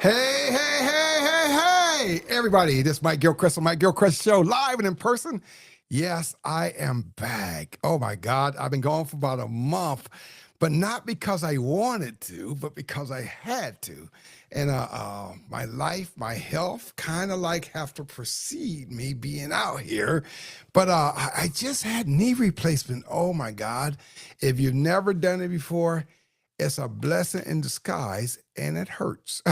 Hey, hey, hey, hey, hey, everybody. This is Mike Gilcreast on Mike Gilcreast Show, live and in person. Yes, I am back. Oh my God, I've been gone for about a month, but not because I wanted to, but because I had to. And my life, my health kind of like have to precede me being out here. But I just had knee replacement. Oh my God. If you've never done it before, it's a blessing in disguise, and it hurts.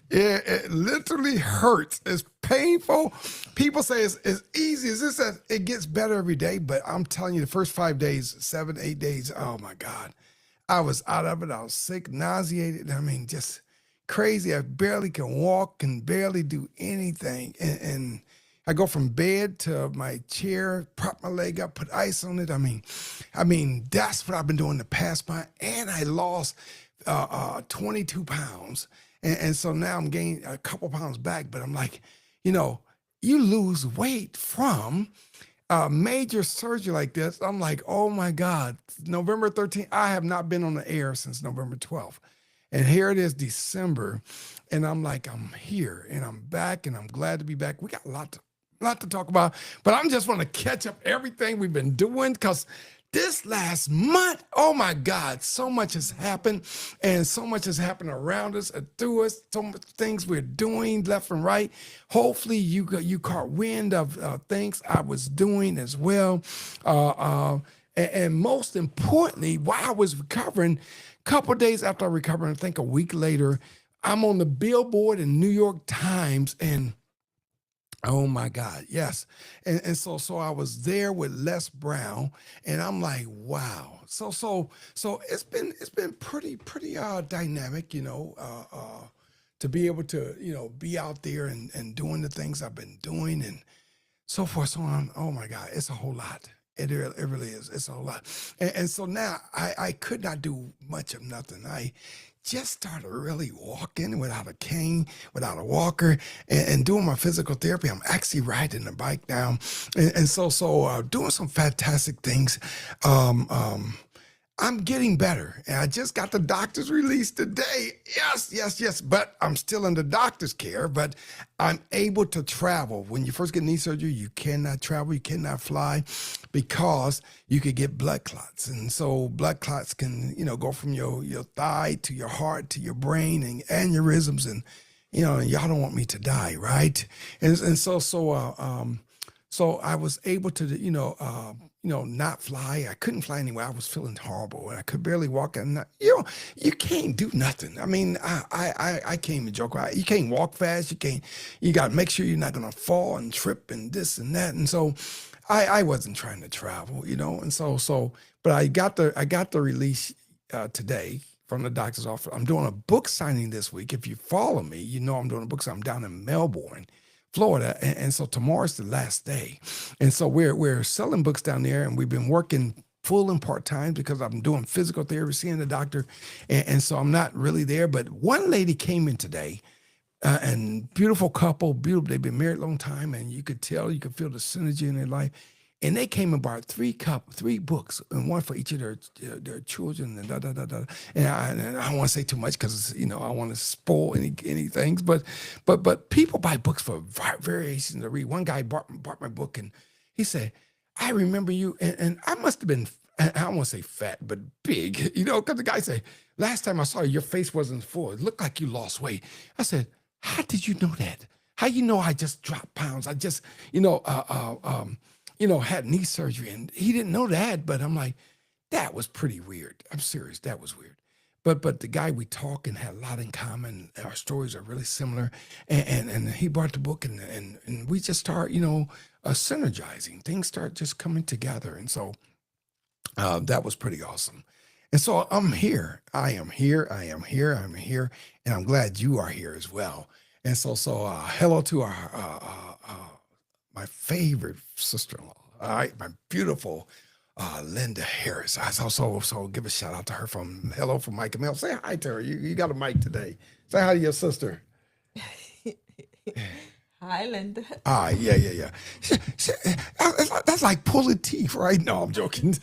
It literally hurts. It's painful. People say it's easy. It's just that it gets better every day. But I'm telling you, the first 5 days, 7, 8 days, oh my God, I was out of it. I was sick, nauseated. I mean, just crazy. I barely can walk, can barely do anything. And I go from bed to my chair, prop my leg up, put ice on it. I mean, that's what I've been doing the past month. And I lost 22 pounds. And so now I'm gaining a couple pounds back, but I'm like, you lose weight from major surgery like this. I'm like, oh my God, November 13th, I have not been on the air since November 12th. And here it is, December. And I'm like, I'm here and I'm back and I'm glad to be back. We got a lot to talk about, but I'm just want to catch up everything we've been doing because this last month, oh my God, so much has happened and so much has happened around us, through us, so much things we're doing left and right. Hopefully you caught wind of things I was doing as well. And most importantly, while I was recovering, a couple of days after I recovered, I think a week later, I'm on the billboard in New York Times and oh my God, yes. And so I was there with Les Brown and I'm like, wow. So it's been pretty dynamic, to be able to, be out there and doing the things I've been doing and so forth, so on. Oh my God, it's a whole lot. It really is. It's a whole lot. And so now I could not do much of nothing. I just started really walking without a cane, without a walker, and doing my physical therapy. I'm actually riding the bike now. And so doing some fantastic things. I'm getting better. And I just got the doctor's release today. Yes. But I'm still under doctor's care, but I'm able to travel. When you first get knee surgery, you cannot travel, you cannot fly because you could get blood clots. And so blood clots can, go from your thigh to your heart to your brain and aneurysms. And, y'all don't want me to die, right? And so I was able to, not fly. I couldn't fly anywhere. I was feeling horrible and I could barely walk. And you can't do nothing. I mean, I can't even joke. You can't walk fast. You got to make sure you're not going to fall and trip and this and that. And so I wasn't trying to travel, and but I got the release today from the doctor's office. I'm doing a book signing this week. If you follow me, I'm doing a book signing. I'm down in Melbourne, Florida, and so tomorrow's the last day, and so we're selling books down there, and we've been working full and part time because I'm doing physical therapy, seeing the doctor, and so I'm not really there. But one lady came in today, and beautiful couple, beautiful. They've been married a long time, and you could feel the synergy in their life. And they came and bought three books, and one for each of their children, and And I don't want to say too much because I want to spoil any things. But people buy books for variations to read. One guy bought my book, and he said, "I remember you," and I must have been, I don't want to say fat, but big, because the guy said, "Last time I saw you, your face wasn't full. It looked like you lost weight." I said, "How did you know that? How you know I just dropped pounds? I just, had knee surgery," and he didn't know that, but I'm like, that was pretty weird. I'm serious. That was weird. But the guy we talk and had a lot in common. Our stories are really similar. And he brought the book and we just start, synergizing. Things start just coming together. And so that was pretty awesome. And so I'm here. I am here. And I'm glad you are here as well. And so hello to our my favorite sister-in-law, all right, my beautiful Linda Harris. I also give a shout out to her from Mike and Mel. Say hi to her. You got a mic today. Say hi to your sister. Hi, Linda. Yeah. That's like pulling teeth, right? No, I'm joking.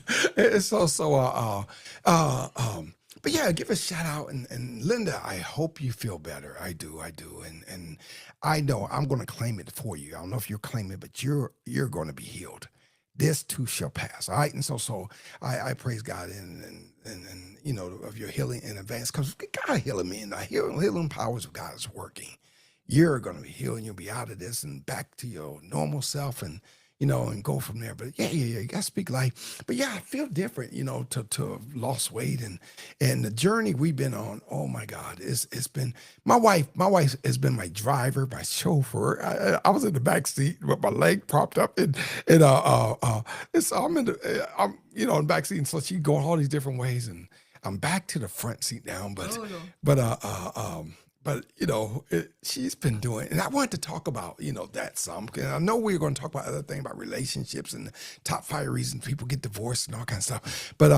but yeah, give a shout out. And Linda, I hope you feel better. I do. And I know I'm going to claim it for you. I don't know if you're claiming it, but you're going to be healed. This too shall pass. All right. And so I praise God and you know, of your healing in advance, because God healing me and the healing powers of God is working. You're going to be healed and you'll be out of this and back to your normal self, and you know, and go from there. But yeah, you got to speak life. But yeah, I feel different, you know, to have lost weight, and the journey we've been on. Oh my God, it's been my wife. My wife has been my driver, my chauffeur. I was in the back seat with my leg propped up, and it's I'm in the I'm you know in the back seat, and so she go all these different ways, and I'm back to the front seat now. Oh no. But but you know, she's been doing, and I wanted to talk about, you know, that some. And I know we're going to talk about other things about relationships and the top 5 reasons people get divorced and all kinds of stuff. But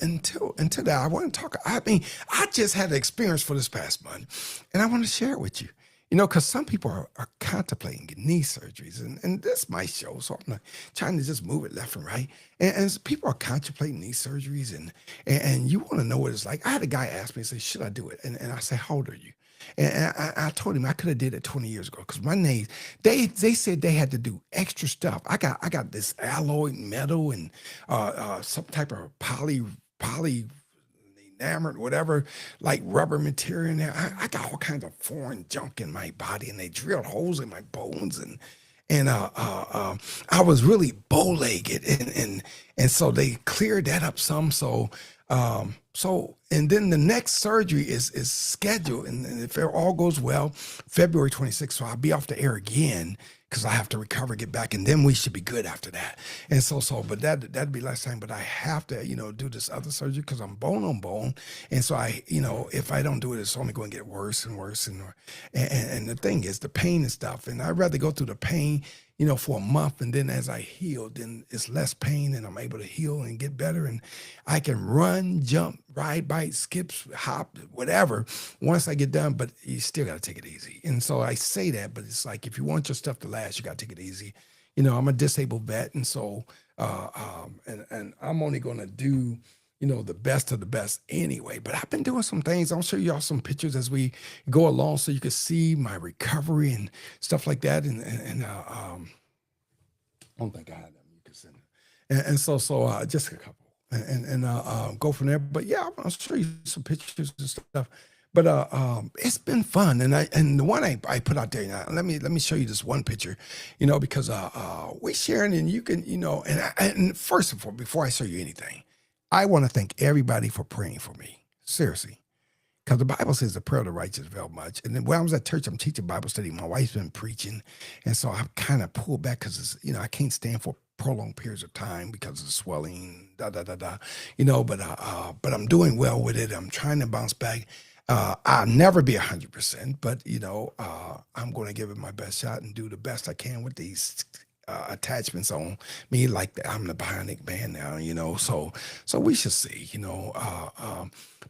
until that, I want to talk. I mean, I just had an experience for this past month, and I want to share it with you. You know, because some people are contemplating getting knee surgeries, and this my show, so I'm not trying to just move it left and right. And people are contemplating knee surgeries, and you want to know what it's like. I had a guy ask me, say, should I do it? And I say, how old are you? And I told him I could have did it 20 years ago, because my knees, they said they had to do extra stuff. I got this alloy metal and some type of poly enamored, whatever, like rubber material in there. I got all kinds of foreign junk in my body, and they drilled holes in my bones, and I was really bow-legged, and so they cleared that up some. So and then the next surgery is scheduled, and if it all goes well, February 26th. So I'll be off the air again, because I have to recover, get back, and then we should be good after that. And but that'd be last time. But I have to, you know, do this other surgery, because I'm bone on bone, and so you know, if I don't do it, it's only going to get worse and worse, and the thing is the pain and stuff, and I'd rather go through the pain, you know, for a month, and then as I heal, then it's less pain, and I'm able to heal and get better, and I can run, jump, ride, bike, skip, hop, whatever, once I get done. But you still got to take it easy. And so I say that, but it's like, if you want your stuff to last, you got to take it easy. You know, I'm a disabled vet, and so and I'm only going to do, you know, the best of the best anyway. But I've been doing some things. I'll show y'all some pictures as we go along, so you can see my recovery and stuff like that. I don't think I had them. You can send it. And so just a couple, and go from there. But yeah, I'll show you some pictures and stuff. But it's been fun, and the one I put out there now. Let me show you this one picture, you know, because we're sharing, and you can, you know, and first of all, before I show you anything, I want to thank everybody for praying for me. Seriously. Because the Bible says the prayer of the righteous avail much. And then when I was at church, I'm teaching Bible study. My wife's been preaching. And so I'm kind of pulled back, because, you know, I can't stand for prolonged periods of time because of swelling, you know, but I'm doing well with it. I'm trying to bounce back. I'll never be 100%, but, you know, I'm going to give it my best shot and do the best I can with these attachments on me, like I'm the bionic man now, you know. So we should see, you know.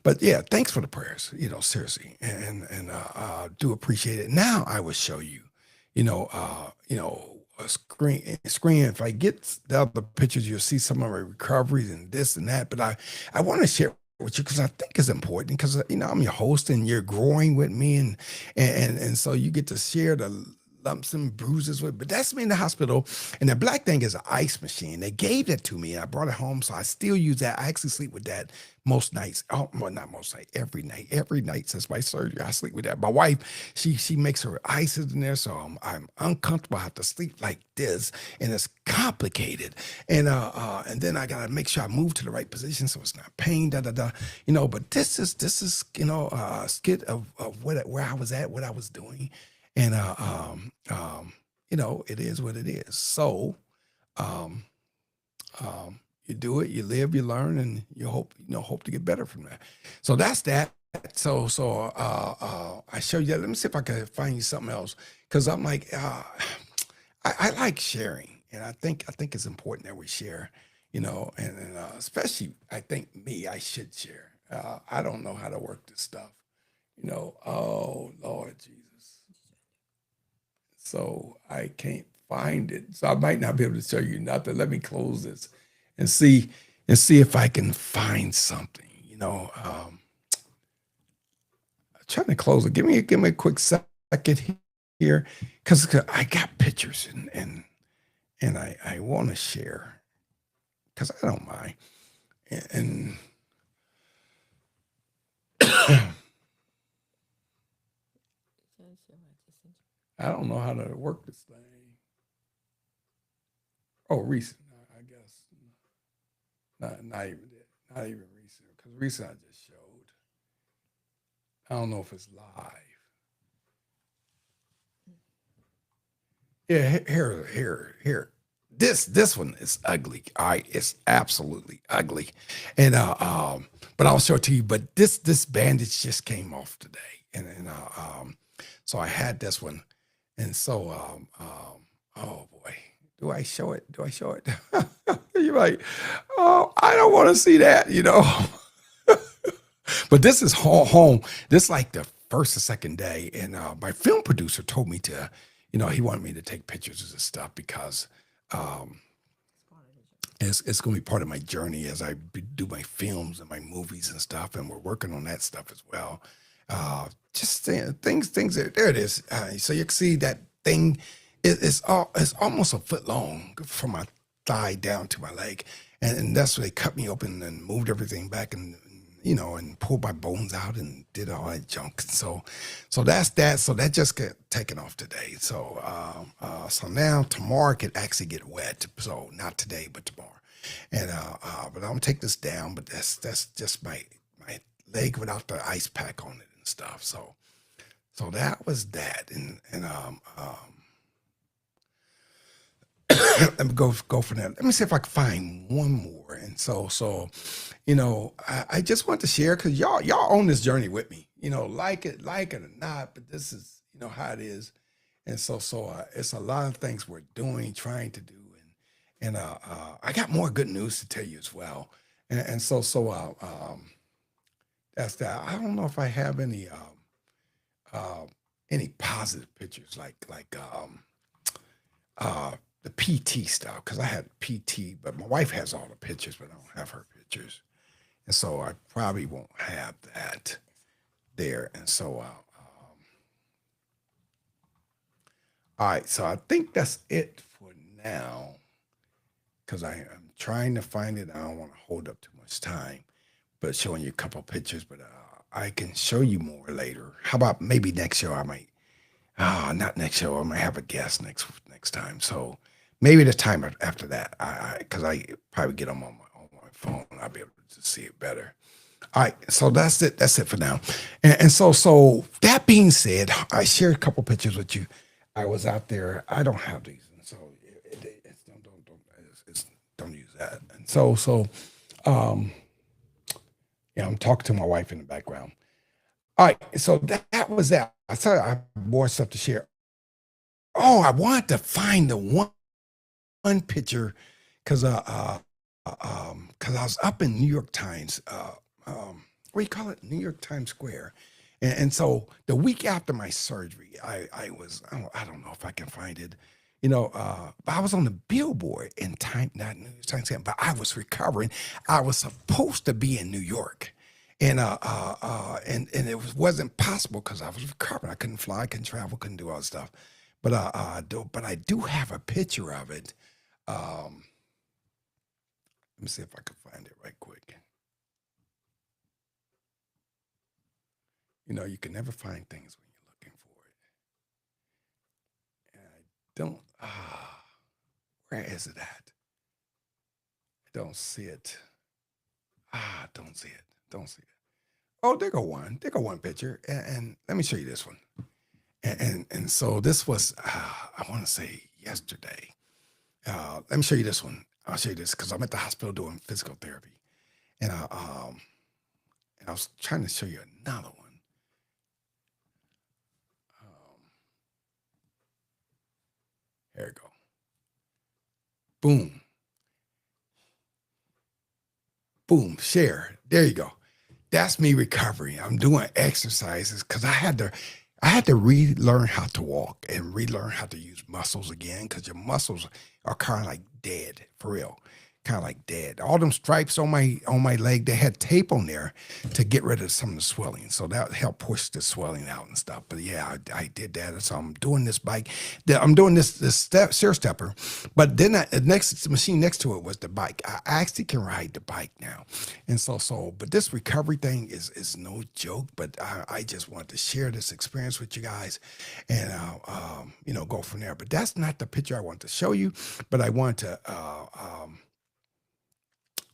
But yeah, thanks for the prayers, you know, seriously, and do appreciate it. Now I will show you, you know, a screen. If I get the other pictures, you'll see some of my recoveries and this and that. But I want to share with you, because I think it's important, because you know, I'm your host and you're growing with me, and so you get to share the lumps and bruises with. But that's me in the hospital, and the black thing is an ice machine. They gave that to me, and I brought it home, so I still use that. I actually sleep with that most nights. Oh, well, not most nights, every night since my surgery, I sleep with that. My wife, she makes her ices in there, so I'm uncomfortable. I have to sleep like this, and it's complicated. And then I gotta make sure I move to the right position so it's not pain. You know. But this is you know, a skit of where I was at, what I was doing. And you know, it is what it is. So um, you do it, you live, you learn, and you hope to get better from that. So that's that. So I show you that. Let me see if I can find you something else, because I'm like, I like sharing, and I think it's important that we share, you know, and especially I think I should share. I don't know how to work this stuff, you know. Oh Lord Jesus. So I can't find it. So I might not be able to show you nothing. Let me close this and see if I can find something, you know, trying to close it. Give me a quick second here, because I got pictures and I want to share because I don't mind. And I don't know how to work this thing. Oh, recent, I guess. Not even that. Not even recent. Because recent I just showed. I don't know if it's live. Yeah, here. This one is ugly. All right, it's absolutely ugly, and but I'll show it to you. But this bandage just came off today, and so I had this one, and so oh boy, do I show it? Do I show it? You're like, oh, I don't want to see that, you know. But this is home. This is like the first or second day, and my film producer told me to, he wanted me to take pictures of this stuff because um, it's going to be part of my journey as I do my films and my movies and stuff, and we're working on that stuff as well. Just things. There it is. So you can see that thing. It's almost a foot long from my thigh down to my leg, and that's where they cut me open and moved everything back and pulled my bones out and did all that junk. So that's that. So that just got taken off today. So so now tomorrow it could actually get wet. So not today, but tomorrow. And but I'm gonna take this down. But that's just my leg without the ice pack on it and stuff. So that was that. And let me go for that. Let me see if I can find one more. And so I just want to share because y'all on this journey with me. Like it or not, but this is how it is. And so it's a lot of things we're doing, trying to do, and I got more good news to tell you as well. And so that's that. I don't know if I have any positive pictures uh the PT stuff because I had PT, but my wife has all the pictures, but I don't have her pictures, and so I probably won't have that there. And so, all right, so I think that's it for now because I am trying to find it. I don't want to hold up too much time, but showing you a couple of pictures, but I can show you more later. How about maybe next show I might. Not next show. I might have a guest next time. So maybe the time after that. Because I probably get them on my phone. I'll be able to see it better. All right. So that's it. That's it for now. And so that being said, I shared a couple pictures with you. I was out there. I don't have these, and so don't use that. And um, yeah, I'm talking to my wife in the background. All right, so that was that. I said I have more stuff to share. Oh, I wanted to find the one picture because because I was up in New York Times, what do you call it, New York Times Square, and so the week after my surgery, I was I don't know if I can find it, but I was on the billboard in time, not New York Times, but I was recovering. I was supposed to be in New York and it wasn't possible because I was recovering. I couldn't fly, couldn't travel, couldn't do all that stuff. But I do have a picture of it. Um, Let me see if I can find it right quick. You can never find things when you're looking for it. And I don't. Where is it at? I don't see it. Don't see it. Don't see it. Oh, there go one. There go one picture. And let me show you this one. And so this was I want to say yesterday. Let me show you this one. I'll show you this because I'm at the hospital doing physical therapy, and I was trying to show you another one. Um, Here we go. Boom, boom. Share. There you go. That's me recovering. I'm doing exercises because I had to relearn how to walk and relearn how to use muscles again because your muscles are kind of like dead for real. kind of like dead. All them stripes on my leg, they had tape on there to get rid of some of the swelling. So that helped push the swelling out and stuff. But yeah, I did that. So I'm doing this bike. I'm doing this stair stepper. But then the machine next to it was the bike. I actually can ride the bike now. And but this recovery thing is no joke. But I just want to share this experience with you guys, and go from there. But that's not the picture I want to show you. But I want to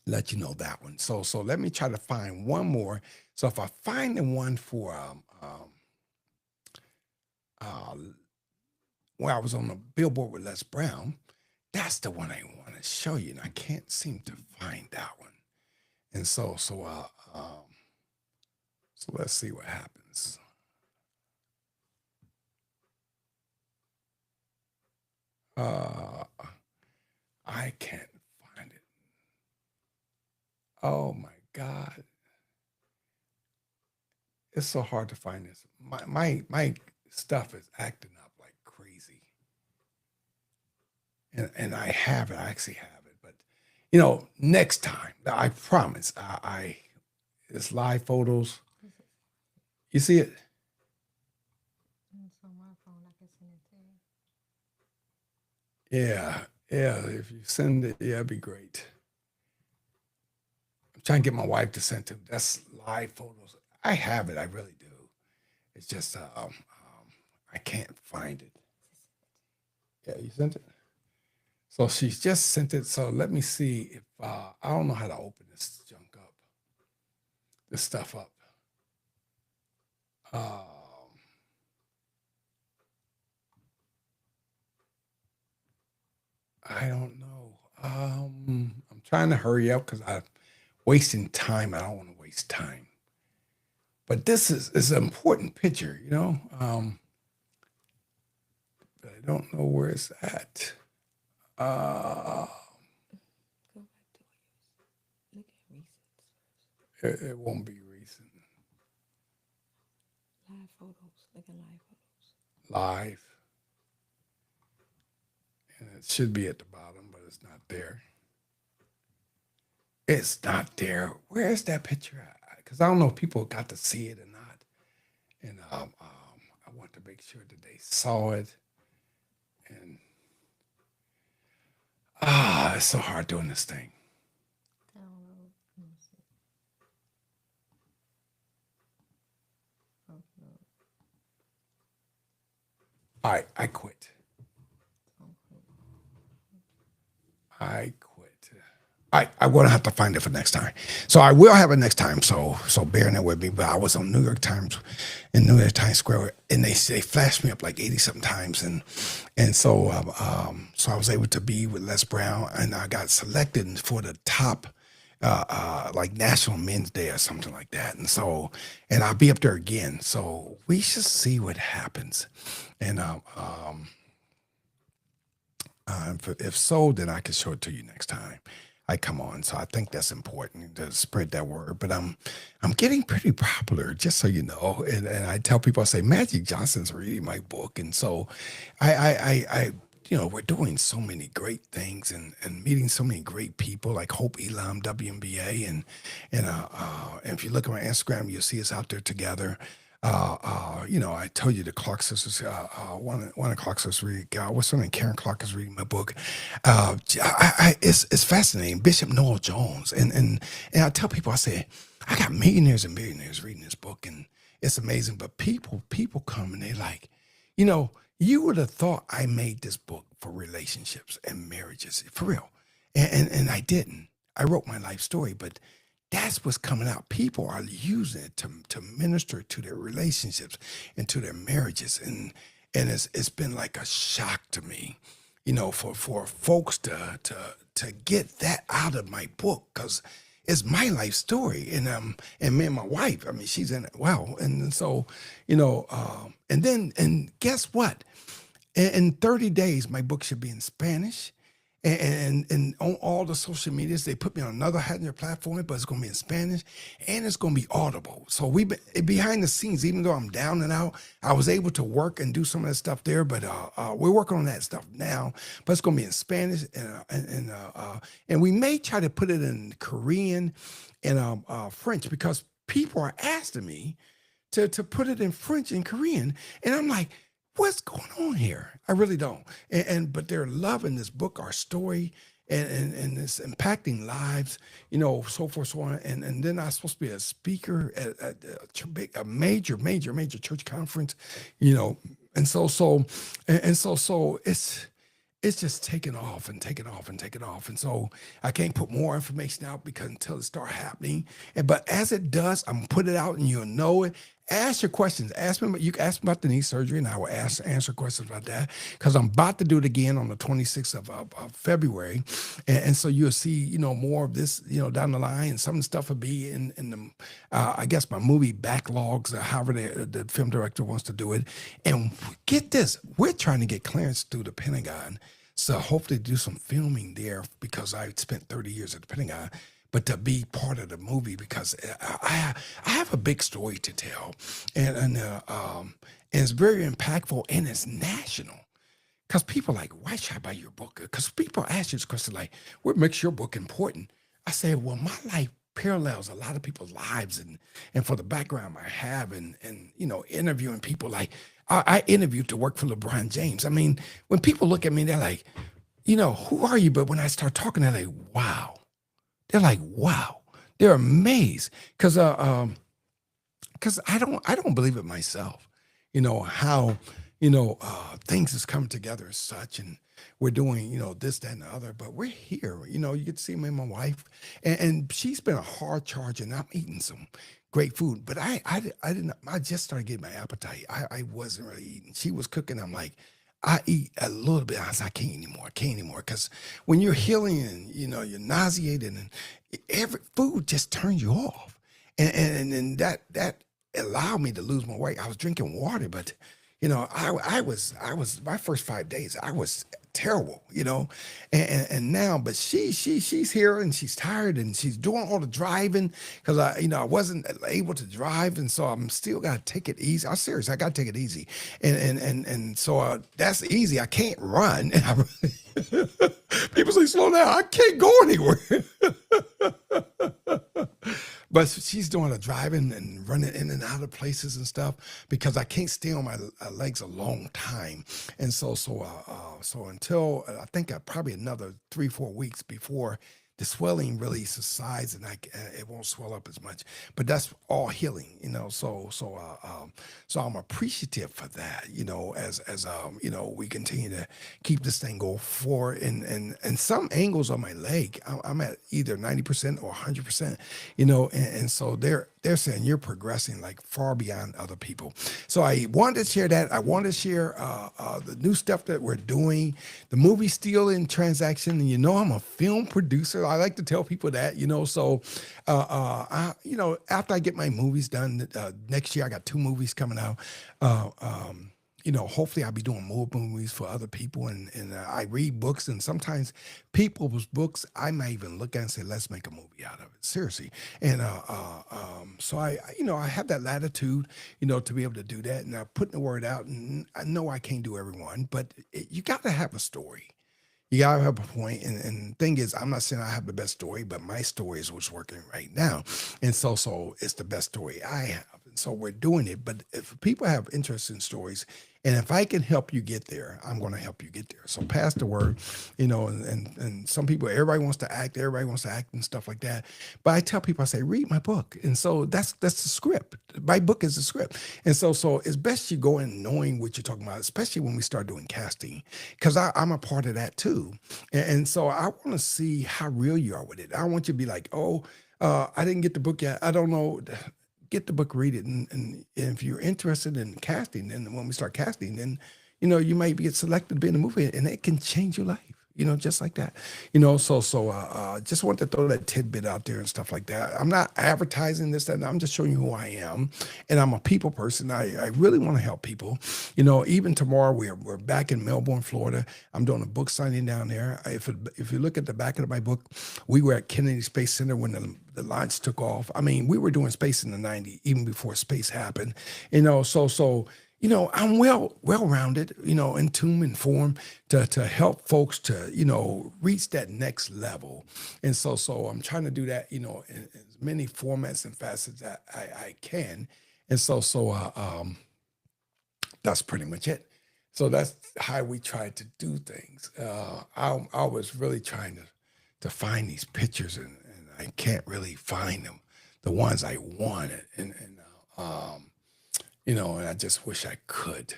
let you know that one. So let me try to find one more. So if I find the one for uh, where I was on the billboard with Les Brown, that's the one I want to show you, and I can't seem to find that one. And so let's see what happens. I can't find it. Oh my God. It's so hard to find this. My stuff is acting up like crazy. And I have it. I actually have it. But next time, I promise. It's live photos. You see it? It's on my phone. I can send it to you. Yeah. If you send it, yeah, it'd be great. I'm trying to get my wife to send it. That's live photos. I have it. I really do. It's just I can't find it. Yeah, you sent it. So she's just sent it. So let me see if I don't know how to open this junk up, this stuff up. I don't know. I'm trying to hurry up because I'm wasting time. I don't want to waste time. But this is an important picture, but I don't know where it's at. Uh, Go back to look at recent. it won't be recent. Live photos. Look at live photos. Live. And it should be at the bottom, but it's not there. It's not there. Where is that picture at? Because I don't know if people got to see it or not. And I want to make sure that they saw it. And it's so hard doing this thing. Download. Let me see. Upload. All right, I quit. Okay. I quit. I'm going to have to find it for next time. So I will have it next time. So bear that with me. But I was on New York Times Square, and they flashed me up like 80 something times, and so I was able to be with Les Brown, and I got selected for the top like National Men's Day or something like that, and I'll be up there again. So we should see what happens, and if so, then I can show it to you next time I come on. So I think that's important to spread that word. But I'm getting pretty popular, just so you know. And I tell people, I say, Magic Johnson's reading my book. And so I we're doing so many great things and meeting so many great people like Hope Elam, WNBA. And if you look at my Instagram, you'll see us out there together. I told you the Clark sisters, one of Clark sisters read, what's her name? Karen Clark is reading my book. It's fascinating. Bishop Noel Jones. And I tell people, I say, I got millionaires and millionaires reading this book, and it's amazing. But people come and they like, you would have thought I made this book for relationships and marriages, for real. And I didn't. I wrote my life story, but that's what's coming out. People are using it to minister to their relationships and to their marriages. And it's been like a shock to me, for folks to get that out of my book, because it's my life story. And me and my wife, I mean, she's in it. Wow. And so, and guess what? In 30 days, my book should be in Spanish, And on all the social medias, they put me on another Hattier platform, but it's going to be in Spanish and it's going to be audible. So we've been behind the scenes, even though I'm down and out, I was able to work and do some of that stuff there. But we're working on that stuff now. But it's going to be in Spanish and we may try to put it in Korean and French because people are asking me to put it in French and Korean, and I'm like, what's going on here? I really don't. But they're loving this book, our story, and it's impacting lives, so forth, so on. And then I'm supposed to be a speaker at a major church conference, and so it's just taking off and taking off and taking off. And so I can't put more information out because until it start happening. But as it does, I'm gonna put it out and you'll know it. Ask your questions. Ask me. You can ask me about the knee surgery, and I will answer questions about that because I'm about to do it again on the 26th of February, and so you'll see, more of this, down the line. And some of the stuff will be in the, I guess, my movie backlogs, or however the film director wants to do it. And get this, we're trying to get clearance through the Pentagon, so hopefully do some filming there because I spent 30 years at the Pentagon. But to be part of the movie because I have a big story to tell, and it's very impactful and it's national. Because people are like, why should I buy your book? Because people ask you this question like, what makes your book important? I say, well, my life parallels a lot of people's lives, and for the background I have, and interviewing people like I interviewed to work for LeBron James. I mean, when people look at me, they're like, who are you? But when I start talking, they're like, wow. They're like, wow. They're amazed because I don't believe it myself. How things is coming together as such, and we're doing this, that, and the other. But we're here. You get to see me and my wife, and she's been a hard charge, and I'm eating some great food. But I didn't. I just started getting my appetite. I wasn't really eating. She was cooking. I'm like, I eat a little bit. I said, I can't anymore. Because when you're healing and, you're nauseated and every food just turns you off. And that allowed me to lose my weight. I was drinking water, but, I was my first 5 days, I was terrible, and now, but she's here and she's tired and she's doing all the driving because I wasn't able to drive, and so I'm still got to take it easy. I'm serious, I got to take it easy, and so that's easy. I can't run. People say slow down. I can't go anywhere. But she's doing the driving and running in and out of places and stuff because I can't stay on my legs a long time. And so until I think probably another 3-4 weeks before the swelling really subsides and it won't swell up as much. But that's all healing, so I'm appreciative for that, as we continue to keep this thing going forward. And some angles on my leg, I'm at either 90% or 100%, and so they're saying you're progressing like far beyond other people. So I wanted to share that. I wanted to share the new stuff that we're doing. The movie's still in transaction, and I'm a film producer. I like to tell people that, so after I get my movies done next year, I got 2 movies coming out. Hopefully I'll be doing more movies for other people, and I read books, and sometimes people's books I might even look at and say, let's make a movie out of it, seriously. And so I have that latitude, to be able to do that, and I'm putting the word out. And I know I can't do everyone, but you got to have a story. You gotta have a point. And the thing is, I'm not saying I have the best story, but my story is what's working right now. And so it's the best story I have. And so we're doing it. But if people have interest in stories, and if I can help you get there, I'm going to help you get there. So pass the word, and some people, everybody wants to act and stuff like that. But I tell people, I say, read my book. And so that's the script. My book is the script. And so it's best you go in knowing what you're talking about, especially when we start doing casting, because I'm a part of that too. And so I want to see how real you are with it. I don't want you to be like, I didn't get the book yet. I don't know. Get the book, read it, and if you're interested in casting, then when we start casting, then you might get selected to be in a movie, and it can change your life. just like that. Just want to throw that tidbit out there and stuff like that. I'm not advertising this, that, and I'm just showing you who I am. And I'm a people person. I really want to help people. Even tomorrow we're back in Melbourne, Florida. I'm doing a book signing down there. If you look at the back of my book, we were at Kennedy Space Center when the launch took off. I mean, we were doing space in the '90s, even before space happened. I'm well-rounded, in tune and form to help folks to, reach that next level. And so I'm trying to do that, in as many formats and facets that I can. And that's pretty much it. So that's how we try to do things. I was really trying to find these pictures, and I can't really find them, the ones I wanted. And I just wish I could,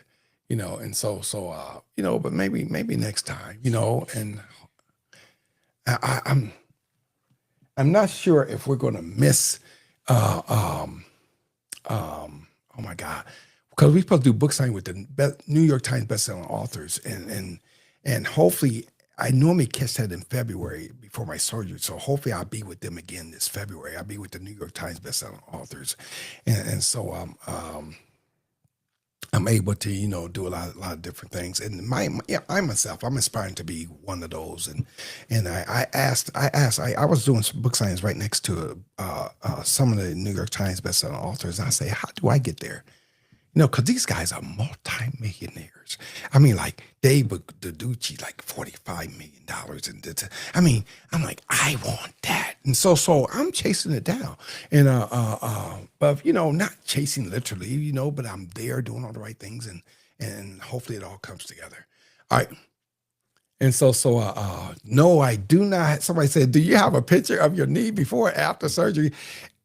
but maybe next time, and I'm not sure if we're going to miss, oh my God, because we're supposed to do book signing with the New York Times bestselling authors, and hopefully I normally catch that in February before my surgery. So hopefully I'll be with them again this February. I'll be with the New York Times bestselling authors, and so I'm able to, do a lot of different things. And I myself, I'm aspiring to be one of those. And I was doing some book signings right next to some of the New York Times bestselling authors. And I say, how do I get there? Because these guys are multimillionaires. I mean, like Dave Duducci, like $45 million. I'm like, I want that. And so I'm chasing it down. And, but, not chasing literally, but I'm there doing all the right things, and hopefully it all comes together. All right. And no, I do not. Somebody said, do you have a picture of your knee before or after surgery?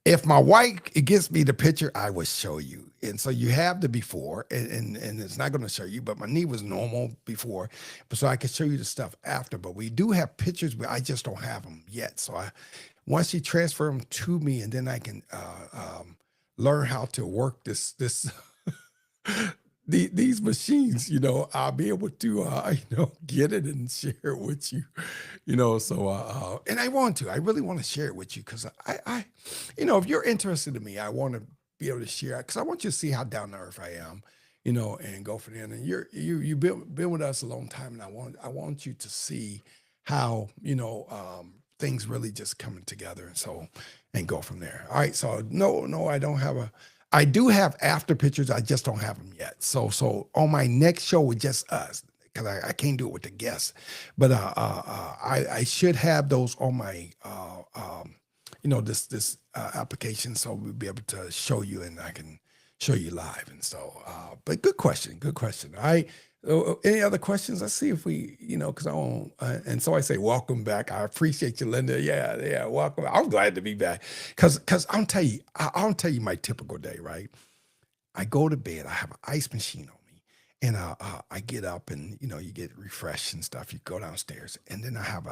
If my wife gives me the picture, I will show you. And so you have the before, and it's not going to show you, but my knee was normal before, but so I can show you the stuff after. But we do have pictures, but I just don't have them yet. So once you transfer them to me, and then I can learn how to work this these machines, I'll be able to, get it and share it with you, and I really want to share it with you, because if you're interested in me, I want to be able to share it, because I want you to see how down to earth I am, and go from there. And you've been with us a long time, and I want you to see how, things really just coming together, and go from there. All right. So no, I do have after pictures. I just don't have them yet. So on my next show with just us, because I can't do it with the guests, but I should have those on my this application, so we'll be able to show you, and I can show you live. And but good question. All right. Any other questions? Let's see if we, because I don't, and so I say, welcome back. I appreciate you, Linda. Yeah, welcome. I'm glad to be back, because I'll tell you my typical day, right? I go to bed, I have an ice machine on me, and I get up, and you get refreshed and stuff. You go downstairs, and then I have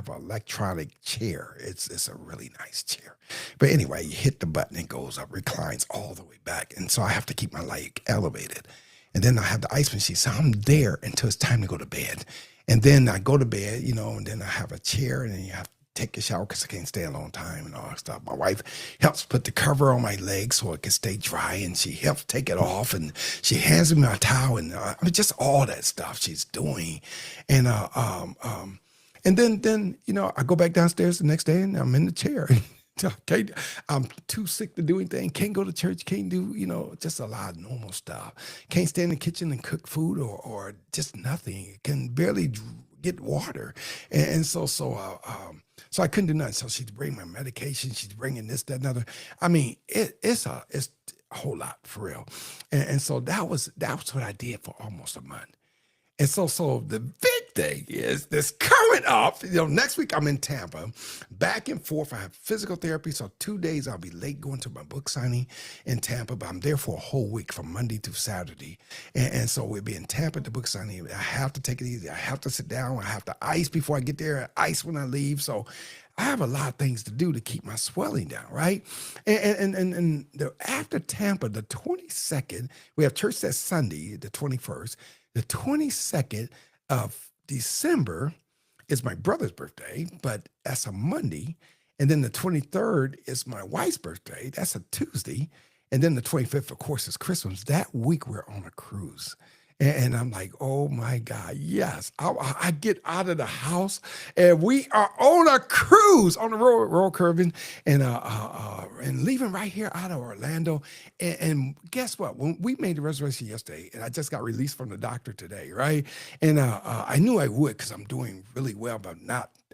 an electronic chair. It's a really nice chair, but anyway, you hit the button, it goes up, reclines all the way back, and so I have to keep my leg elevated. And then I have the ice machine. So I'm there until it's time to go to bed. And then I go to bed, and then I have a chair, and then you have to take a shower, because I can't stay a long time and all that stuff. My wife helps put the cover on my legs so it can stay dry, and she helps take it off, and she hands me my towel, and just all that stuff she's doing. And then I go back downstairs the next day, and I'm in the chair. I'm too sick to do anything. Can't go to church. Can't do, just a lot of normal stuff. Can't stand in the kitchen and cook food, or just nothing. Can barely get water. So I couldn't do nothing. So she'd bring my medication. She's bringing this, that, and other. I mean, it's a whole lot, for real. And so that was what I did for almost a month. And so the big thing is this coming up, next week I'm in Tampa, back and forth. I have physical therapy. So 2 days I'll be late going to my book signing in Tampa, but I'm there for a whole week from Monday through Saturday. And so we'll be in Tampa at the book signing. I have to take it easy. I have to sit down. I have to ice before I get there, ice when I leave. So I have a lot of things to do to keep my swelling down, right? And after Tampa, the 22nd, we have church that Sunday, the 21st. The 22nd of December is my brother's birthday, but that's a Monday. And then the 23rd is my wife's birthday. That's a Tuesday. And then the 25th, of course, is Christmas. That week we're on a cruise. And I'm like, oh my God, yes. I get out of the house and we are on a cruise on the Royal Caribbean and leaving right here out of Orlando. And guess what? When we made the reservation yesterday, and I just got released from the doctor today, right? And I knew I would because I'm doing really well, but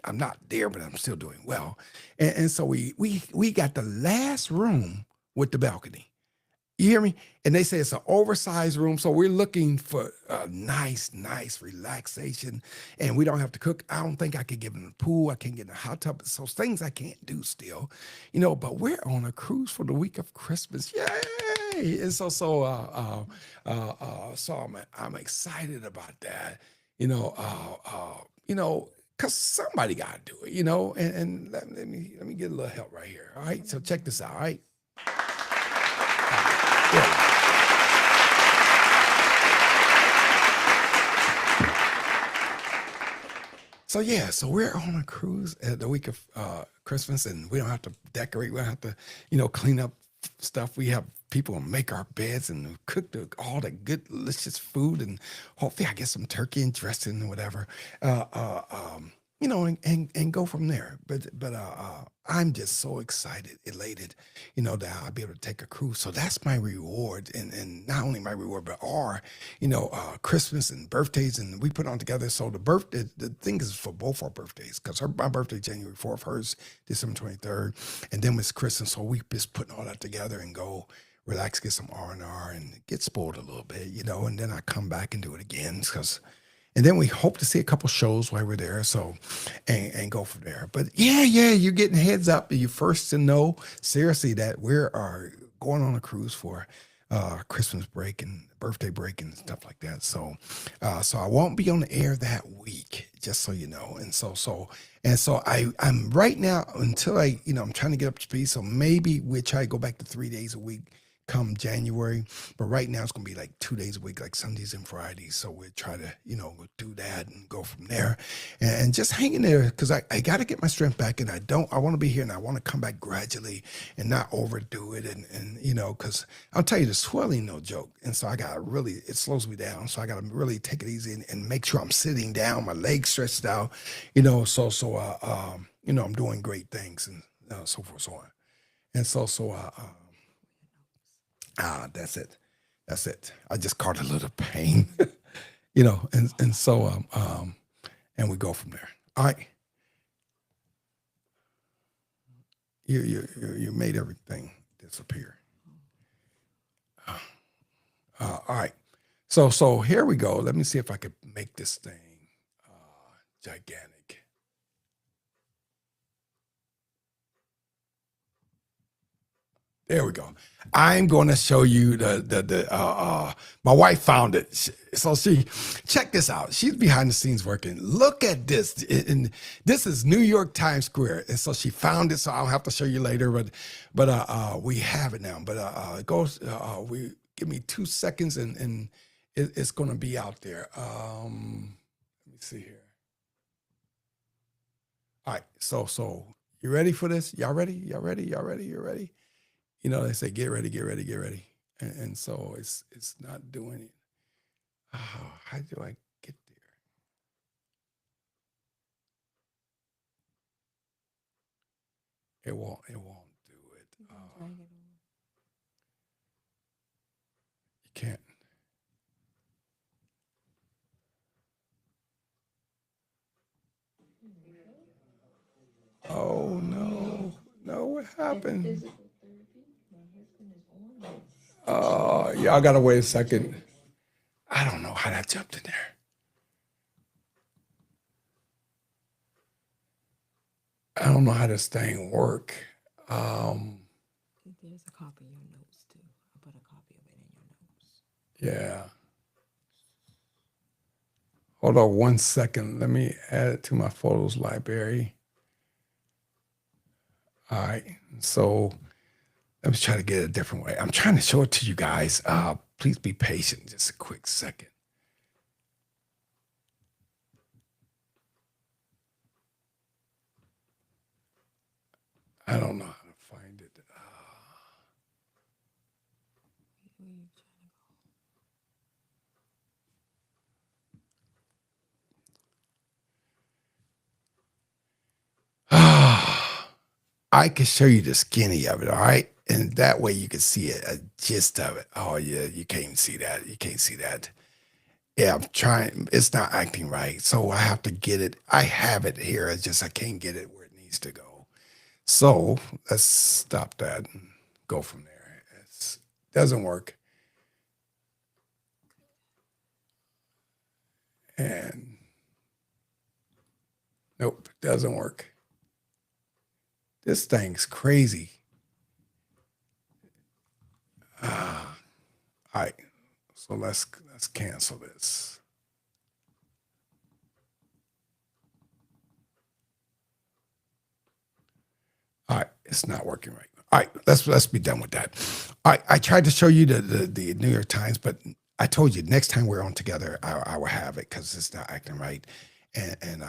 I'm not there, but I'm still doing well. And so we got the last room with the balcony. You hear me? And they say it's an oversized room. So we're looking for a nice relaxation. And we don't have to cook. I don't think I could get in the pool. I can't get in the hot tub. So things I can't do still, but we're on a cruise for the week of Christmas. Yay. And so I'm excited about that, because somebody got to do it, and let me get a little help right here. All right. So check this out. All right. Yeah. So we're on a cruise at the week of Christmas, and we don't have to decorate. We don't have to, clean up stuff. We have people make our beds and cook all the good, delicious food, and hopefully I get some turkey and dressing and whatever. And go from there. But I'm just so excited, elated, that I'll be able to take a cruise. So that's my reward, and not only my reward, but our, Christmas and birthdays, and we put on together. So the thing is for both our birthdays, because my birthday January 4th, hers December 23rd, and then it's Christmas. So we just putting all that together and go relax, get some R&R, and get spoiled a little bit, and then I come back and do it again and then we hope to see a couple shows while we're there. So, and go from there. But yeah, you're getting heads up. You're first to know, seriously, that we are going on a cruise for Christmas break and birthday break and stuff like that. So I won't be on the air that week, just so you know. And so I'm right now until I'm trying to get up to speed. So maybe we'll try to go back to 3 days a week come January, but right now it's gonna be like 2 days a week, like Sundays and Fridays. So we'll try to, do that and go from there, and just hang in there because I got to get my strength back, and I want to be here, and I want to come back gradually and not overdo it, and because I'll tell you the swelling, no joke, and so it slows me down, so I got to really take it easy and make sure I'm sitting down, my legs stretched out, I'm doing great things and so forth, so on, and that's it. That's it. I just caught a little pain, and we go from there. All right. You made everything disappear. All right. So here we go. Let me see if I could make this thing gigantic. There we go. I'm going to show you my wife found it. So check this out. She's behind the scenes working. Look at this. And this is New York Times Square. And so she found it. So I'll have to show you later, but we have it now. But it goes, give me 2 seconds and it's going to be out there. Let me see here. All right. So you ready for this? Y'all ready? Y'all ready? Y'all ready? You ready? They say, get ready, get ready, get ready. And so it's not doing it. Oh, how do I get there? It won't do it. You can't. Oh, no. No, what happened? Y'all gotta wait a second. I don't know how that jumped in there. I don't know how this thing work. There's a copy in your notes too. I put a copy of it in your notes. Yeah. Hold on 1 second. Let me add it to my photos library. All right. So let me try to get it a different way. I'm trying to show it to you guys. Please be patient. Just a quick second. I don't know how to find it. Where you trying I can show you the skinny of it, all right? And that way you can see a gist of it. Oh, yeah, you can't even see that. You can't see that. Yeah, I'm trying. It's not acting right. So I have to get it. I have it here. It's just I can't get it where it needs to go. So let's stop that and go from there. It doesn't work. And nope, doesn't work. This thing's crazy. All right. So let's cancel this. All right, it's not working right. All right, let's be done with that. All right, I tried to show you the New York Times, but I told you next time we're on together, I will have it because it's not acting right, and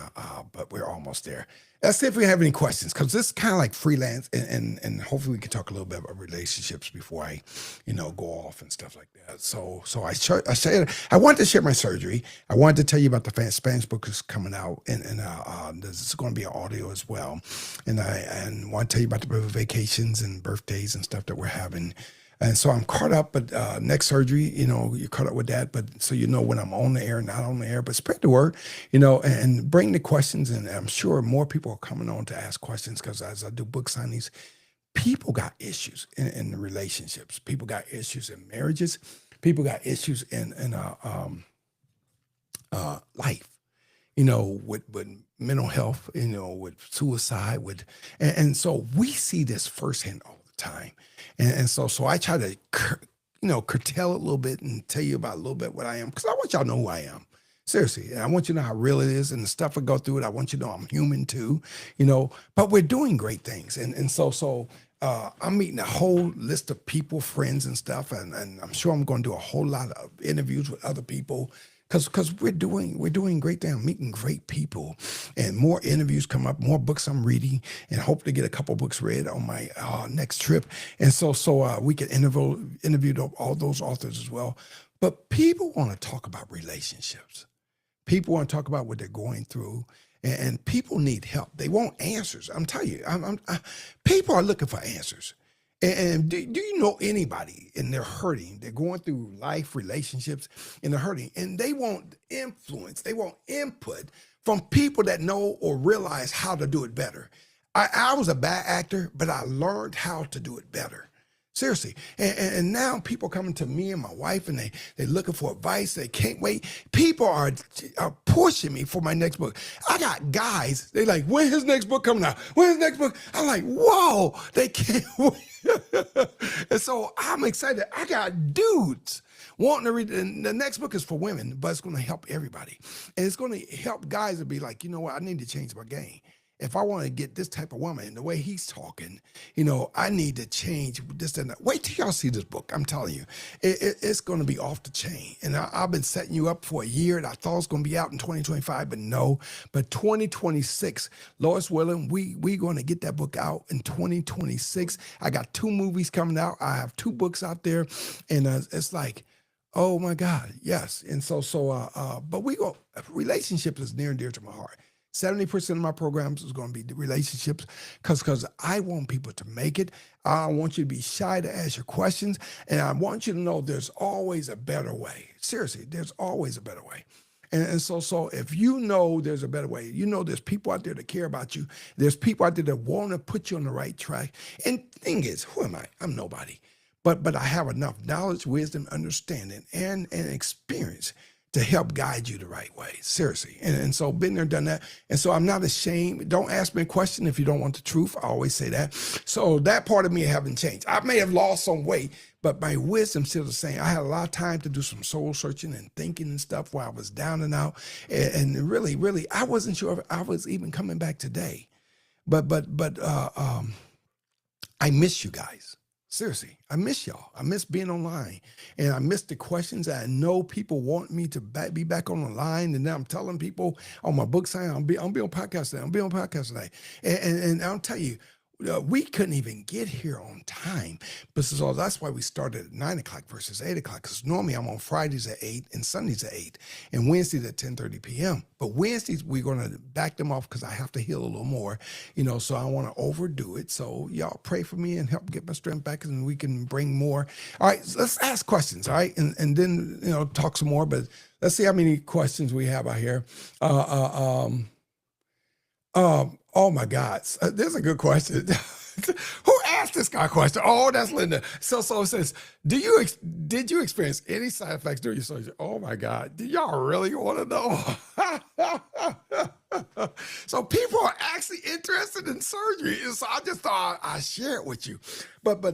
but we're almost there. Let's see if we have any questions because this is kind of like freelance, and hopefully we can talk a little bit about relationships before I, go off and stuff like that. So I wanted to share my surgery. I wanted to tell you about the Spanish book is coming out, and this is going to be an audio as well, and want to tell you about the vacations and birthdays and stuff that we're having. And so I'm caught up, but next surgery, you're caught up with that. But so when I'm on the air, not on the air, but spread the word, and bring the questions. And I'm sure more people are coming on to ask questions because as I do book signings, people got issues in relationships. People got issues in marriages. People got issues in life. With mental health, with suicide, and so we see this firsthand all the time. And so I try to, curtail it a little bit and tell you about a little bit what I am, because I want y'all to know who I am. Seriously, and I want you to know how real it is and the stuff I go through it. I want you to know I'm human too, but we're doing great things. And so I'm meeting a whole list of people, friends and stuff. And I'm sure I'm going to do a whole lot of interviews with other people because we're doing great things. I'm meeting great people, and more interviews come up, more books I'm reading, and hope to get a couple books read on my next trip. And so we can interview all those authors as well. But people want to talk about relationships. People want to talk about what they're going through, and people need help. They want answers. I'm telling you, people are looking for answers. And do you know anybody and they're hurting? They're going through life, relationships, and they're hurting. And they want influence. They want input from people that know or realize how to do it better. I was a bad actor, but I learned how to do it better. Seriously. And now people coming to me and my wife, and they're looking for advice. They can't wait. People are pushing me for my next book. I got guys, they like, when his next book coming out? When his next book? I'm like, whoa, they can't wait. And so I'm excited. I got dudes wanting to read. And the next book is for women, but it's going to help everybody. And it's going to help guys to be like, you know what? I need to change my game. If I want to get this type of woman, the way he's talking, I need to change this and that. Wait till y'all see this book. I'm telling you, it's going to be off the chain. And I've been setting you up for a year, and I thought it was going to be out in 2025, but no. But 2026, Lois willing, we going to get that book out in 2026. I got 2 movies coming out. I have 2 books out there, and it's like, oh my God, yes. And but relationships is near and dear to my heart. 70% of my programs is going to be the relationships because I want people to make it. I want you to be shy to ask your questions. And I want you to know there's always a better way. Seriously, there's always a better way. And so if you know there's a better way, there's people out there that care about you. There's people out there that want to put you on the right track. And the thing is, who am I? I'm nobody. But I have enough knowledge, wisdom, understanding, and experience to help guide you the right way. Seriously. And so been there, done that. And so I'm not ashamed. Don't ask me a question if you don't want the truth. I always say that. So that part of me haven't changed. I may have lost some weight, but my wisdom's still the same. I had a lot of time to do some soul searching and thinking and stuff while I was down and out. And really, I wasn't sure if I was even coming back today. But I miss you guys. Seriously, I miss y'all. I miss being online, and I miss the questions. I know people want me to be back on the line, and now I'm telling people on my book sign, I'll be on podcast today. I'll be on podcast today, and I'll tell you, We couldn't even get here on time. But so that's why we started at 9 o'clock versus 8 o'clock. Because normally I'm on Fridays at 8 and Sundays at 8 and Wednesdays at 10:30 p.m. But Wednesdays we're going to back them off because I have to heal a little more, so I want to overdo it. So y'all pray for me and help get my strength back and we can bring more. All right, so let's ask questions, all right? And then, talk some more. But let's see how many questions we have out here. Oh my God, there's a good question. Who asked this guy a question? Oh, that's Linda. So it says, did you experience any side effects during your surgery? Oh my God, do y'all really want to know? So people are actually interested in surgery, and so I just thought I'd share it with you. But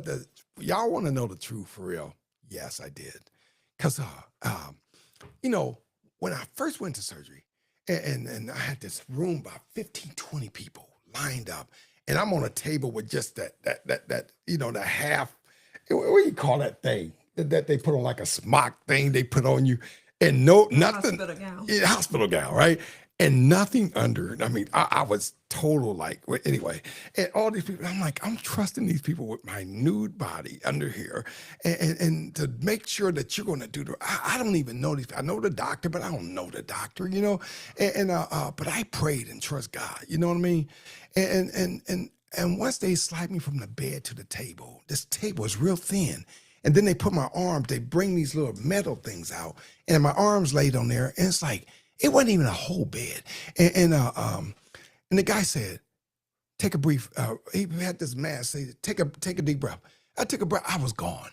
y'all want to know the truth for real? Yes, I did, because when I first went to surgery. And I had this room about 15, 20 people lined up, and I'm on a table with just that the half, what do you call that thing that they put on, like a smock thing they put on you, and nothing, Hospital gown. yeah, hospital gown, right? And nothing under it. I mean, I was total like, anyway, and all these people, I'm like, I'm trusting these people with my nude body under here, and to make sure that you're going to do I don't even know these. I know the doctor, but I don't know the doctor, but I prayed and trust God, you know what I mean? And once they slide me from the bed to the table, this table is real thin. And then they put my arms, they bring these little metal things out, and my arms laid on there, and it's like, it wasn't even a whole bed. And the guy said, take a brief, he had this mask, say, take a deep breath. I took a breath, I was gone.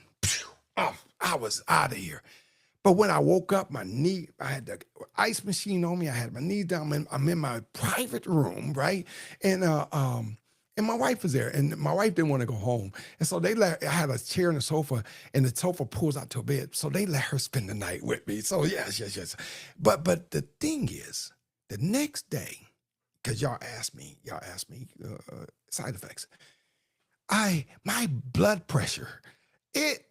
I was out of here. But when I woke up, my knee, I had the ice machine on me, I had my knees down, I'm in my private room, right? And my wife was there, and my wife didn't want to go home. And so I had a chair and a sofa, and the sofa pulls out to a bed. So they let her spend the night with me. So yes. But the thing is, the next day, because y'all asked me side effects. My blood pressure, it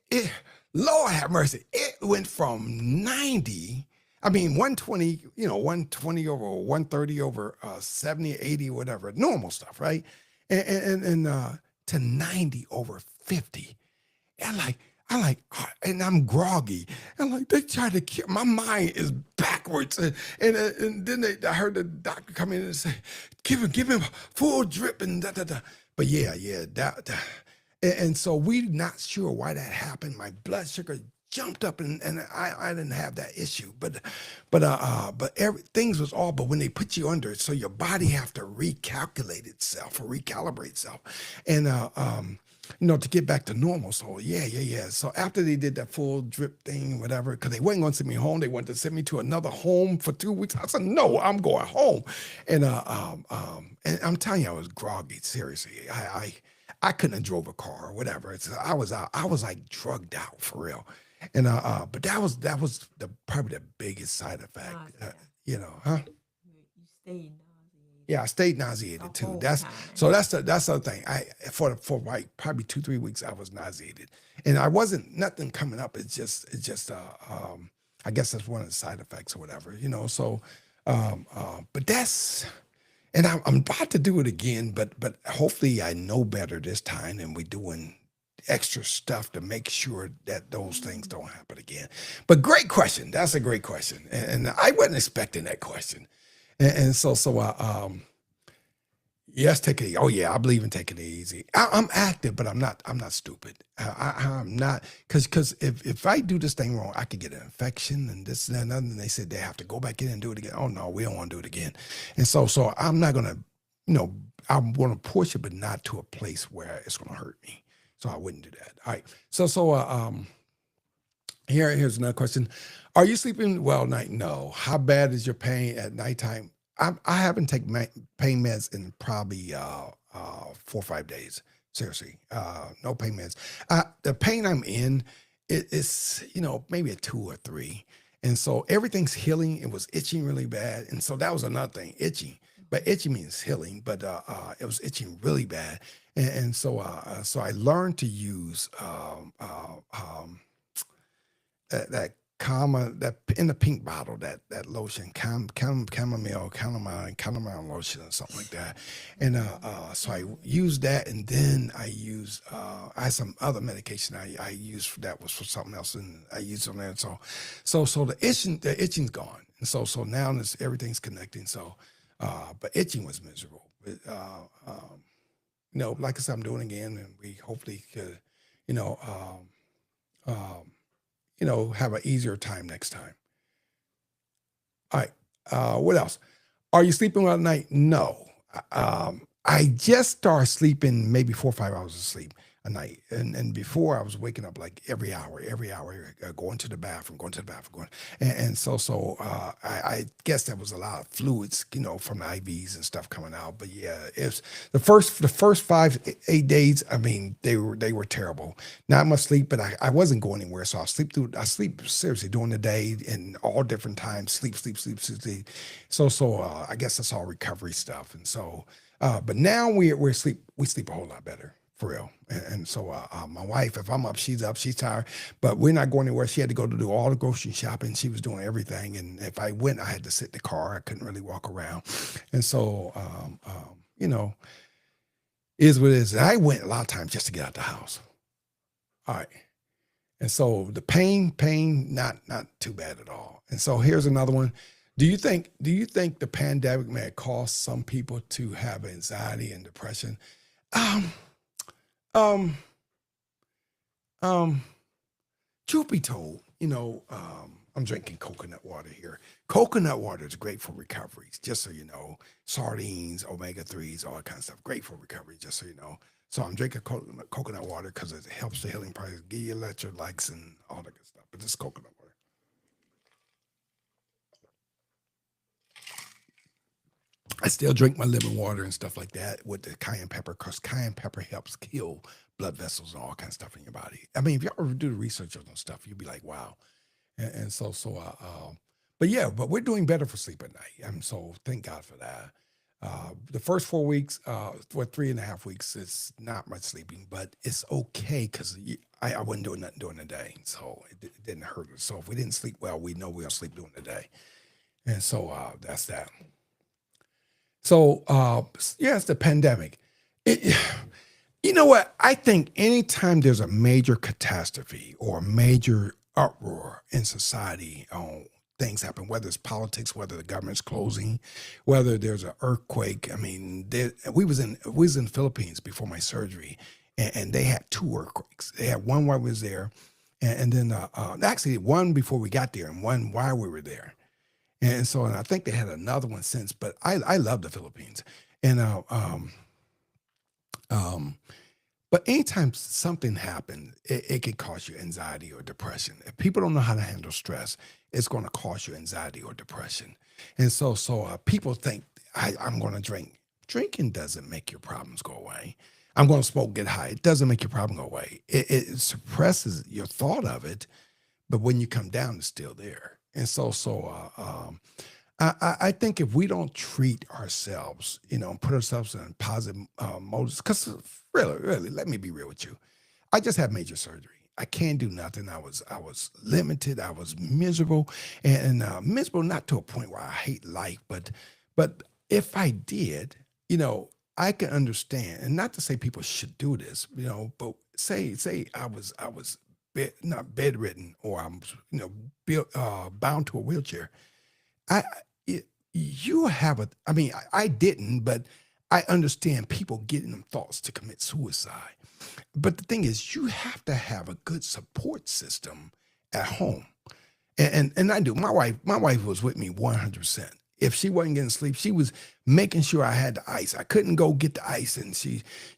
Lord have mercy, it went from 90. I mean, 120, 120 over 130 over 70, 80, whatever, normal stuff, right? And to 90 over 50. And and I'm groggy. And like, they try to kill, my mind is backwards. And then I heard the doctor come in and say, give him full drip and da, da, da. But and so we're not sure why that happened. My blood sugar jumped up, and I didn't have that issue, but things was all. But when they put you under it, so your body have to recalculate itself or recalibrate itself, and to get back to normal. So yeah. So after they did that full drip thing, whatever, because they weren't going to send me home, they wanted to send me to another home for 2 weeks. I said no, I'm going home, and I'm telling you, I was groggy. Seriously, I couldn't have drove a car or whatever. I was out. I was like drugged out for real. And but that was probably the biggest side effect. Huh? You stayed nauseated Yeah, I stayed nauseated the too. whole That's time. that's the other thing. For like probably 2-3 weeks I was nauseated, and I wasn't nothing coming up. It's just I guess that's one of the side effects or whatever. So but that's. And I'm about to do it again, but hopefully I know better this time, and we're doing extra stuff to make sure that those things don't happen again. But great question. That's a great question, and I wasn't expecting that question. And so yes, take it easy. Oh yeah, I believe in taking it easy. I'm active, but I'm not stupid. I'm not, because if I do this thing wrong, I could get an infection and this and that and other. And they said they have to go back in and do it again. Oh no, we don't want to do it again. And so I'm not gonna, I'm gonna push it, but not to a place where it's gonna hurt me. So I wouldn't do that. All right. Here's another question. Are you sleeping well at night? No. How bad is your pain at nighttime? I haven't taken pain meds in probably 4 or 5 days. Seriously, no pain meds. The pain I'm in, it's maybe a 2 or 3, and so everything's healing. It was itching really bad, and so that was another thing, itching. But itching means healing, but it was itching really bad, and so I learned to use that that in the pink bottle, that lotion, chamomile lotion or something like that. And so I used that, and then I had some other medication I used for that was for something else, and I used on that. So the itching's gone, and so now everything's connecting. So, but itching was miserable. But, like I said, I'm doing it again, and we hopefully could, you know, have an easier time next time. All right. What else? Are you sleeping well at night? No. I just started sleeping maybe 4 or 5 hours of sleep a night. And before I was waking up like every hour, going to the bathroom, and I guess there was a lot of fluids, from the IVs and stuff coming out. But yeah, it's the first 5, 8 days. I mean, they were terrible. Not much sleep, but I wasn't going anywhere. So I sleep seriously during the day and all different times. Sleep. So I guess that's all recovery stuff. And so, but now we sleep a whole lot better. For real. And so my wife, if I'm up, she's tired, but we're not going anywhere. She had to go to do all the grocery shopping. She was doing everything. And if I went, I had to sit in the car. I couldn't really walk around. And so, is what it is. And I went a lot of times just to get out the house. All right. And so the pain, not too bad at all. And so here's another one. Do you think the pandemic may have caused some people to have anxiety and depression? Truth be told, I'm drinking coconut water here. Coconut water is great for recoveries, just so you know. Sardines, omega-3s, all that kind of stuff. Great for recovery, just so you know. So I'm drinking coconut water because it helps the healing process, give you electrolytes and all that good stuff. But this is coconut water. I still drink my lemon water and stuff like that with the cayenne pepper, because cayenne pepper helps kill blood vessels and all kinds of stuff in your body. I mean, if y'all ever do the research on those stuff, you'd be like, wow. And but we're doing better for sleep at night. And so thank God for that. The first 4 weeks, for 3.5 weeks, it's not much sleeping, but it's okay because I wasn't doing nothing during the day. So it didn't hurt us. So if we didn't sleep well, we know we'll sleep during the day. And so that's that. So, it's the pandemic. You know what? I think anytime there's a major catastrophe or a major uproar in society on things happen, whether it's politics, whether the government's closing, whether there's an earthquake. I mean, we was in the Philippines before my surgery, and they had 2 earthquakes. They had one while we was there, and then actually one before we got there and one while we were there. And so, and I think they had another one since, but I love the Philippines. And, but anytime something happens, it can cause you anxiety or depression. If people don't know how to handle stress, it's going to cause you anxiety or depression. And so people think I'm going to drink. Drinking doesn't make your problems go away. I'm going to smoke, get high. It doesn't make your problem go away. It suppresses your thought of it, but when you come down, it's still there. And I think if we don't treat ourselves, put ourselves in positive modes, because really, let me be real with you. I just had major surgery. I can't do nothing. I was limited. I was miserable, and miserable not to a point where I hate life, but if I did, I can understand, and not to say people should do this, but say I was not bedridden, or I'm bound to a wheelchair. I didn't, but I understand people getting them thoughts to commit suicide. But the thing is, you have to have a good support system at home. And I do. My wife was with me 100%. If she wasn't getting sleep, she was making sure I had the ice. I couldn't go get the ice, and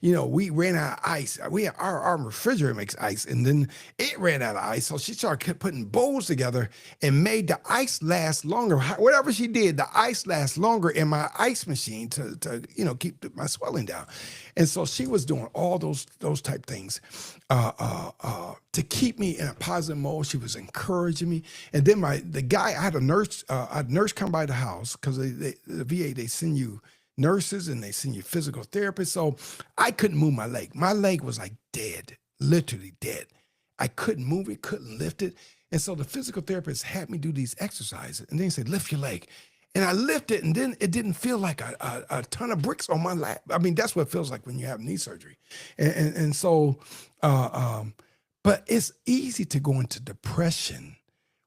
we ran out of ice. Our refrigerator makes ice, and then it ran out of ice. So she started putting bowls together and made the ice last longer. Whatever she did, the ice lasts longer in my ice machine to keep my swelling down. And so she was doing all those type things to keep me in a positive mode. She was encouraging me. And then I had a nurse come by the house, because the VA, they send you nurses and they send you physical therapists. So I couldn't move my leg. My leg was like dead, literally dead. I couldn't move it, couldn't lift it. And so the physical therapist had me do these exercises. And then he said, lift your leg. And I lifted, and then it didn't feel like a ton of bricks on my lap. I mean, that's what it feels like when you have knee surgery. And so, but it's easy to go into depression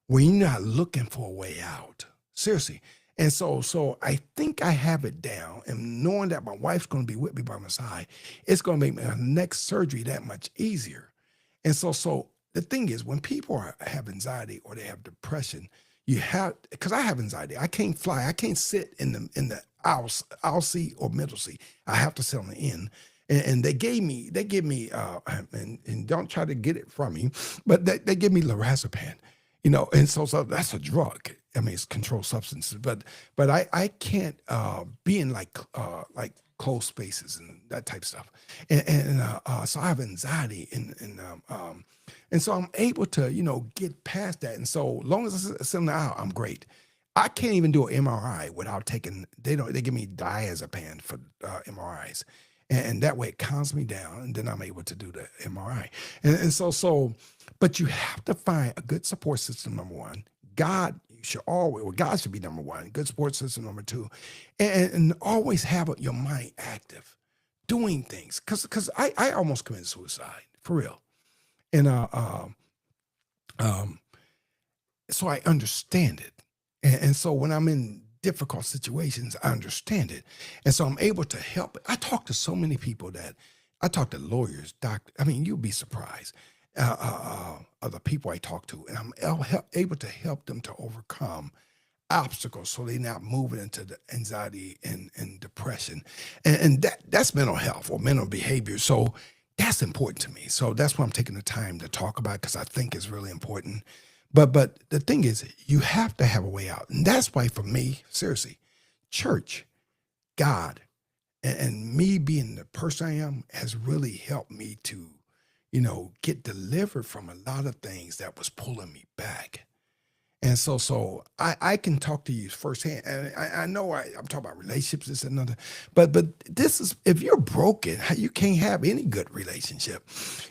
when you're not looking for a way out. Seriously. And so I think I have it down, and knowing that my wife's going to be with me by my side, it's going to make my next surgery that much easier. And so the thing is, when people have anxiety or they have depression, you have, because I have anxiety. I can't fly. I can't sit in the aisle seat or middle seat. I have to sit on the end. And they give me, and don't try to get it from me, but they give me lorazepam, and so that's a drug. I mean, it's controlled substances, but I can't be in like closed spaces and that type of stuff, and so I have anxiety, and so I'm able to get past that, and so long as I sit in the aisle, I'm great. I can't even do an MRI without taking. They give me diazepam for MRIs. And that way it calms me down, and then I'm able to do the MRI. And so, but you have to find a good support system, number one. God should be number one. Good support system, number two. And always have your mind active, doing things. Because I almost committed suicide, for real. And so I understand it. And so when I'm in difficult situations, I understand it. And so I'm able to help. I talk to so many people I talk to lawyers, doctors. I mean, you'll be surprised of the people I talk to. And I'm able to help them to overcome obstacles so they're not moving into the anxiety and depression. And that's mental health or mental behavior. So that's important to me. So that's why I'm taking the time to talk about it, because I think it's really important. But the thing is, you have to have a way out. And that's why for me, seriously, church, God, and me being the person I am has really helped me to, get delivered from a lot of things that was pulling me back. And so I can talk to you firsthand. And I know I'm talking about relationships, this and another, but this is, if you're broken, you can't have any good relationship.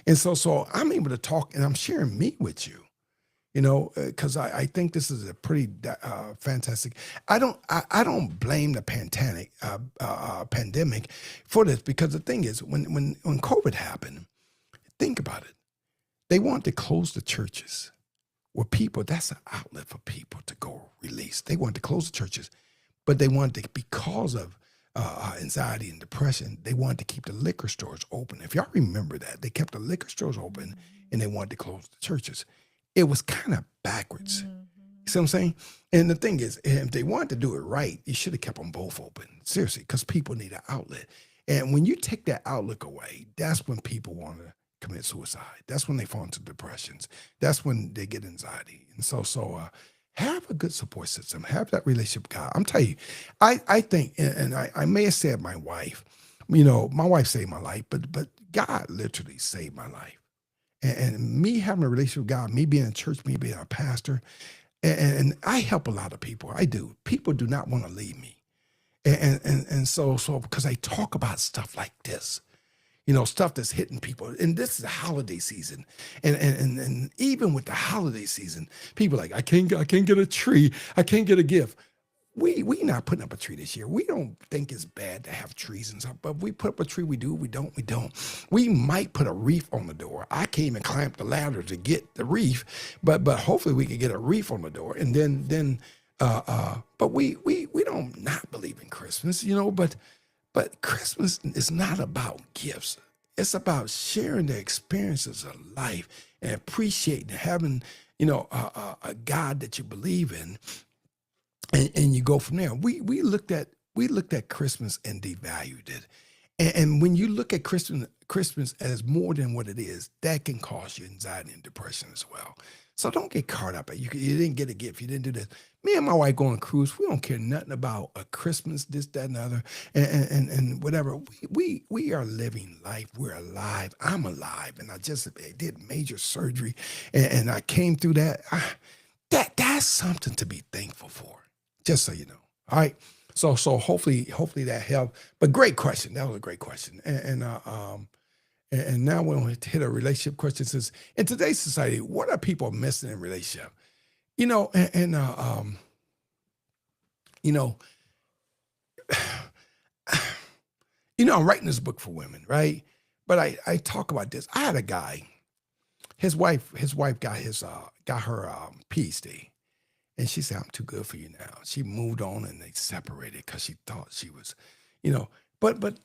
And so I'm able to talk, and I'm sharing me with you. Because I think this is a pretty fantastic. I don't blame the pandemic for this, because the thing is, when COVID happened, think about it. They wanted to close the churches where that's an outlet for people to go release. They wanted to close the churches, but they wanted to, because of anxiety and depression, they wanted to keep the liquor stores open. If y'all remember that, they kept the liquor stores open and they wanted to close the churches. It was kind of backwards. You see what I'm saying? And the thing is, if they wanted to do it right, you should have kept them both open. Seriously, because people need an outlet. And when you take that outlook away, that's when people want to commit suicide. That's when they fall into depressions. That's when they get anxiety. And so have a good support system. Have that relationship with God. I'm telling you, I think, and I may have said my wife, my wife saved my life, but God literally saved my life. And me having a relationship with God, me being in church, me being a pastor, and I help a lot of people. I do. People do not want to leave me. And so because I talk about stuff like this, stuff that's hitting people. And this is the holiday season. And even with the holiday season, people are like, I can't get a tree. I can't get a gift. We not putting up a tree this year. We don't think it's bad to have trees and stuff, but we put up a tree, we do, we don't. We might put a wreath on the door. I can't even climb up the ladder to get the wreath, but hopefully we can get a wreath on the door. And then but we don't not believe in Christmas, but Christmas is not about gifts. It's about sharing the experiences of life and appreciating having, a God that you believe in. And you go from there. We looked at Christmas and devalued it. And when you look at Christmas as more than what it is, that can cause you anxiety and depression as well. So don't get caught up. You didn't get a gift. You didn't do this. Me and my wife go on a cruise. We don't care nothing about a Christmas, this, that, and the other, and whatever. We are living life. We're alive. I'm alive, and I did major surgery, and I came through that. That's something to be thankful for. Just so you know. All right. So hopefully that helped. But great question. That was a great question. And now we'll hit a relationship question. Says, in today's society, what are people missing in relationship? You know, you know, I'm writing this book for women, right? But I talk about this. I had a guy, his wife got her PhD, and she said, "I'm too good for you now." She moved on, and they separated because she thought she was, But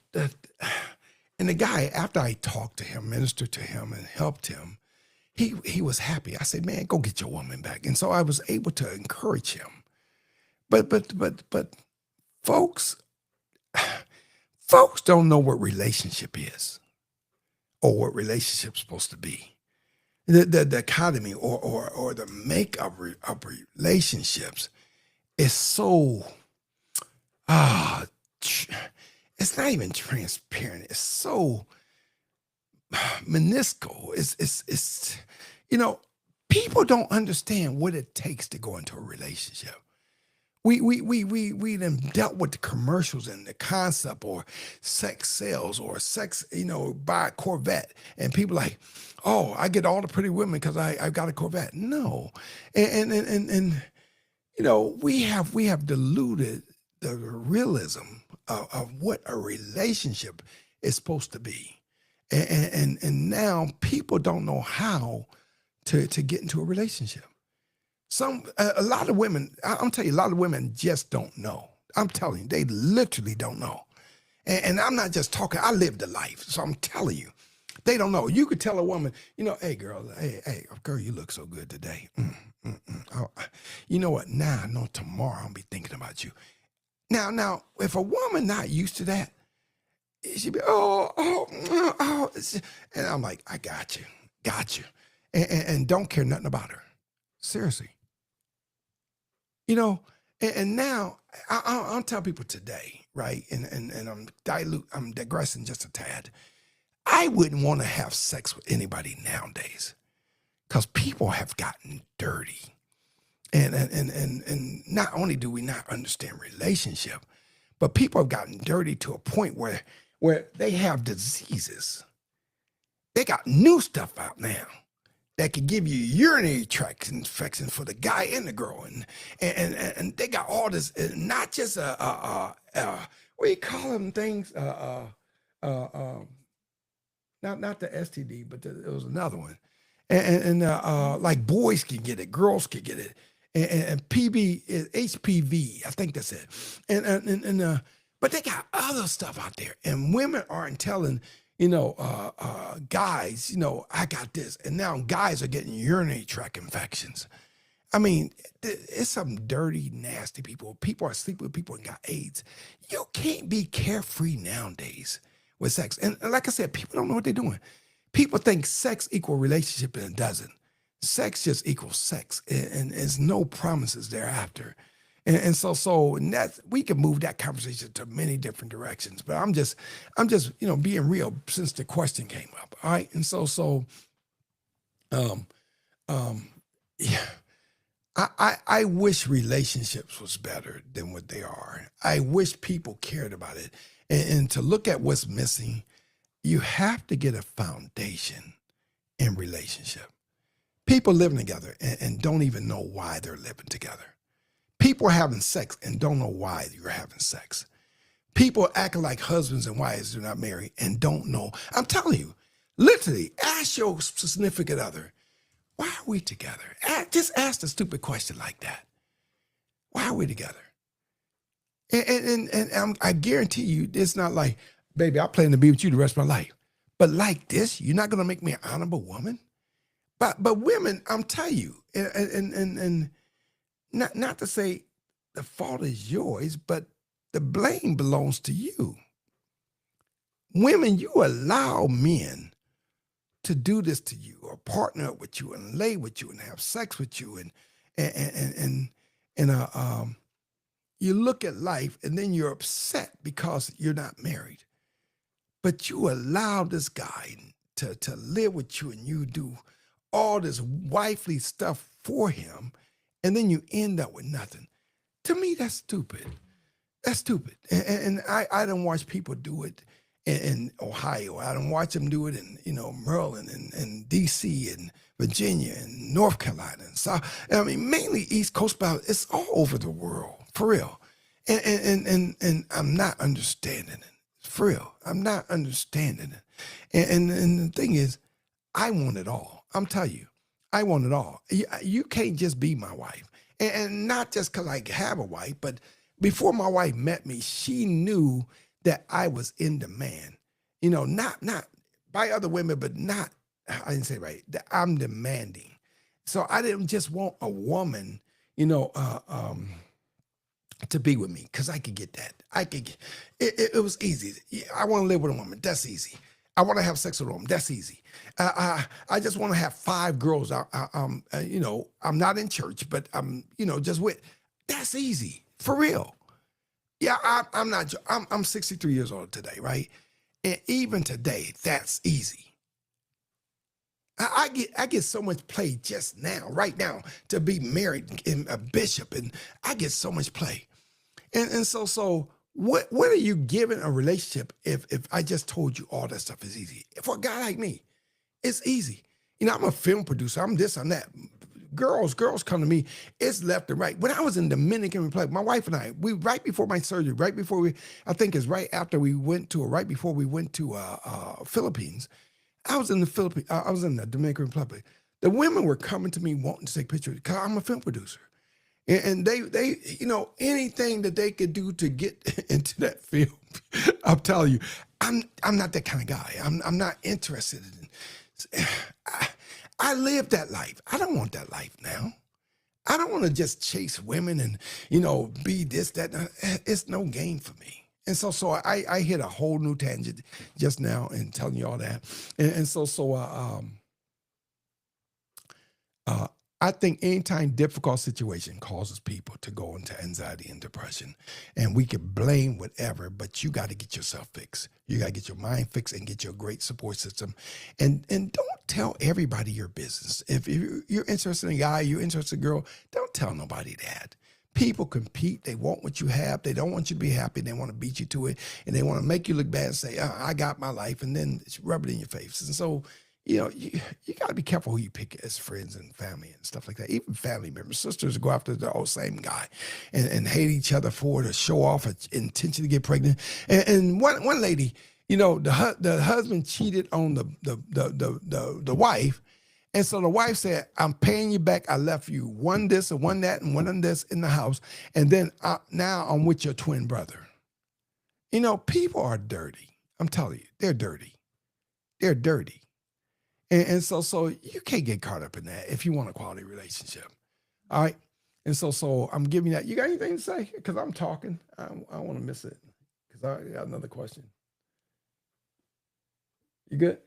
and the guy, after I talked to him, ministered to him, and helped him, he was happy. I said, "Man, go get your woman back." And so I was able to encourage him. But folks, folks don't know what relationship is or what relationship's supposed to be. The economy or the makeup of relationships is so it's not even transparent. It's so minuscule. It's people don't understand what it takes to go into a relationship. We then dealt with the commercials and the concept or sex sales or sex, buy a Corvette. And people like, oh, I get all the pretty women because I've got a Corvette. No. And we have diluted the realism of what a relationship is supposed to be. And now people don't know how to get into a relationship. A lot of women, I'm telling you, a lot of women just don't know. I'm telling you, they literally don't know. And I'm not just talking, I lived the life. So I'm telling you, they don't know. You could tell a woman, hey girl, girl, you look so good today. Oh, you know what? Now I know tomorrow I'll be thinking about you. Now, if a woman not used to that, she'd be, oh. And I'm like, I got you. And don't care nothing about her. Seriously. And now I'll tell people today, right? And I'm digressing just a tad. I wouldn't want to have sex with anybody nowadays because people have gotten dirty. And not only do we not understand relationship, but people have gotten dirty to a point where they have diseases. They got new stuff out now that could give you urinary tract infections for the guy and the girl, and they got all this, not just what do you call them things? Not the STD, but it was another one, and like boys can get it, girls can get it, and PB is HPV, I think that's it, and but they got other stuff out there, and women aren't telling. Guys, I got this. And now guys are getting urinary tract infections. I mean, it's some dirty, nasty people. People are sleeping with people and got AIDS. You can't be carefree nowadays with sex. And like I said, people don't know what they're doing. People think sex equal relationship and it doesn't. Sex just equals sex. And there's no promises thereafter. And so that's, we can move that conversation to many different directions. But I'm just being real since the question came up. All right. And yeah. I wish relationships was better than what they are. I wish people cared about it. And to look at what's missing, you have to get a foundation in relationship. People living together and don't even know why they're living together. People are having sex and don't know why you're having sex. People acting like husbands and wives who are not married and don't know. I'm telling you, literally, ask your significant other, why are we together? Just ask a stupid question like that. Why are we together? And I guarantee you, it's not like, baby, I plan to be with you the rest of my life. But like this, you're not going to make me an honorable woman? But women, I'm telling you, and not to say the fault is yours, but the blame belongs to you. Women, you allow men to do this to you or partner up with you and lay with you and have sex with you and you look at life and then you're upset because you're not married. But you allow this guy to live with you and you do all this wifely stuff for him and then you end up with nothing. To me, that's stupid. That's stupid. And I don't watch people do it. in Ohio. I done watch them do it in, Maryland and DC and Virginia and North Carolina and South. I mean, mainly East Coast, but it's all over the world, for real. And I'm not understanding it. For real. I'm not understanding it. And the thing is, I want it all. I'm telling you, I want it all. You can't just be my wife. And not just because I have a wife, but before my wife met me, she knew that I was in demand. Not by other women, but not, I didn't say right, that I'm demanding. So I didn't just want a woman, to be with me, because I could get that. It was easy. I want to live with a woman. That's easy. I want to have sex with a woman. That's easy. I just want to have 5 girls. I'm not in church, but I'm, just with. That's easy, for real. Yeah, I'm not. I'm 63 years old today, right? And even today, that's easy. I get so much play just now, right now, to be married and a bishop, and I get so much play. And so what are you giving a relationship if I just told you all that stuff is easy? For a guy like me, it's easy. I'm a film producer. I'm this, I'm that. Girls come to me. It's left and right. When I was in Dominican Republic, my wife and I, right before my surgery, right before I think it's right after we went to, or right before we went to Philippines. I was in the Philippines. I was in the Dominican Republic. The women were coming to me wanting to take pictures because I'm a film producer. And they, anything that they could do to get into that film, I'm telling you, I'm not that kind of guy. I'm not interested in. I live that life. I don't want that life now. I don't want to just chase women and be this, that. It's no game for me. And so I hit a whole new tangent just now and telling you all that. And so I think anytime difficult situation causes people to go into anxiety and depression, and we can blame whatever, but you got to get yourself fixed. You got to get your mind fixed and get your great support system. And don't tell everybody your business. If you're interested in a guy, you're interested in a girl, don't tell nobody that. People compete. They want what you have. They don't want you to be happy. They want to beat you to it, and they want to make you look bad and say, I got my life, and then rub it in your face. And so, you got to be careful who you pick as friends and family and stuff like that. Even family members, sisters go after the old same guy and hate each other for to show off an intention to get pregnant. And one lady, the husband cheated on the wife. And so the wife said, I'm paying you back. I left you one this and one that and one of this in the house. And then now I'm with your twin brother. People are dirty. I'm telling you, they're dirty. They're dirty. And so you can't get caught up in that if you want a quality relationship. All right. And so I'm giving that. You got anything to say? Because I'm talking. I want to miss it. Because I got another question. You good?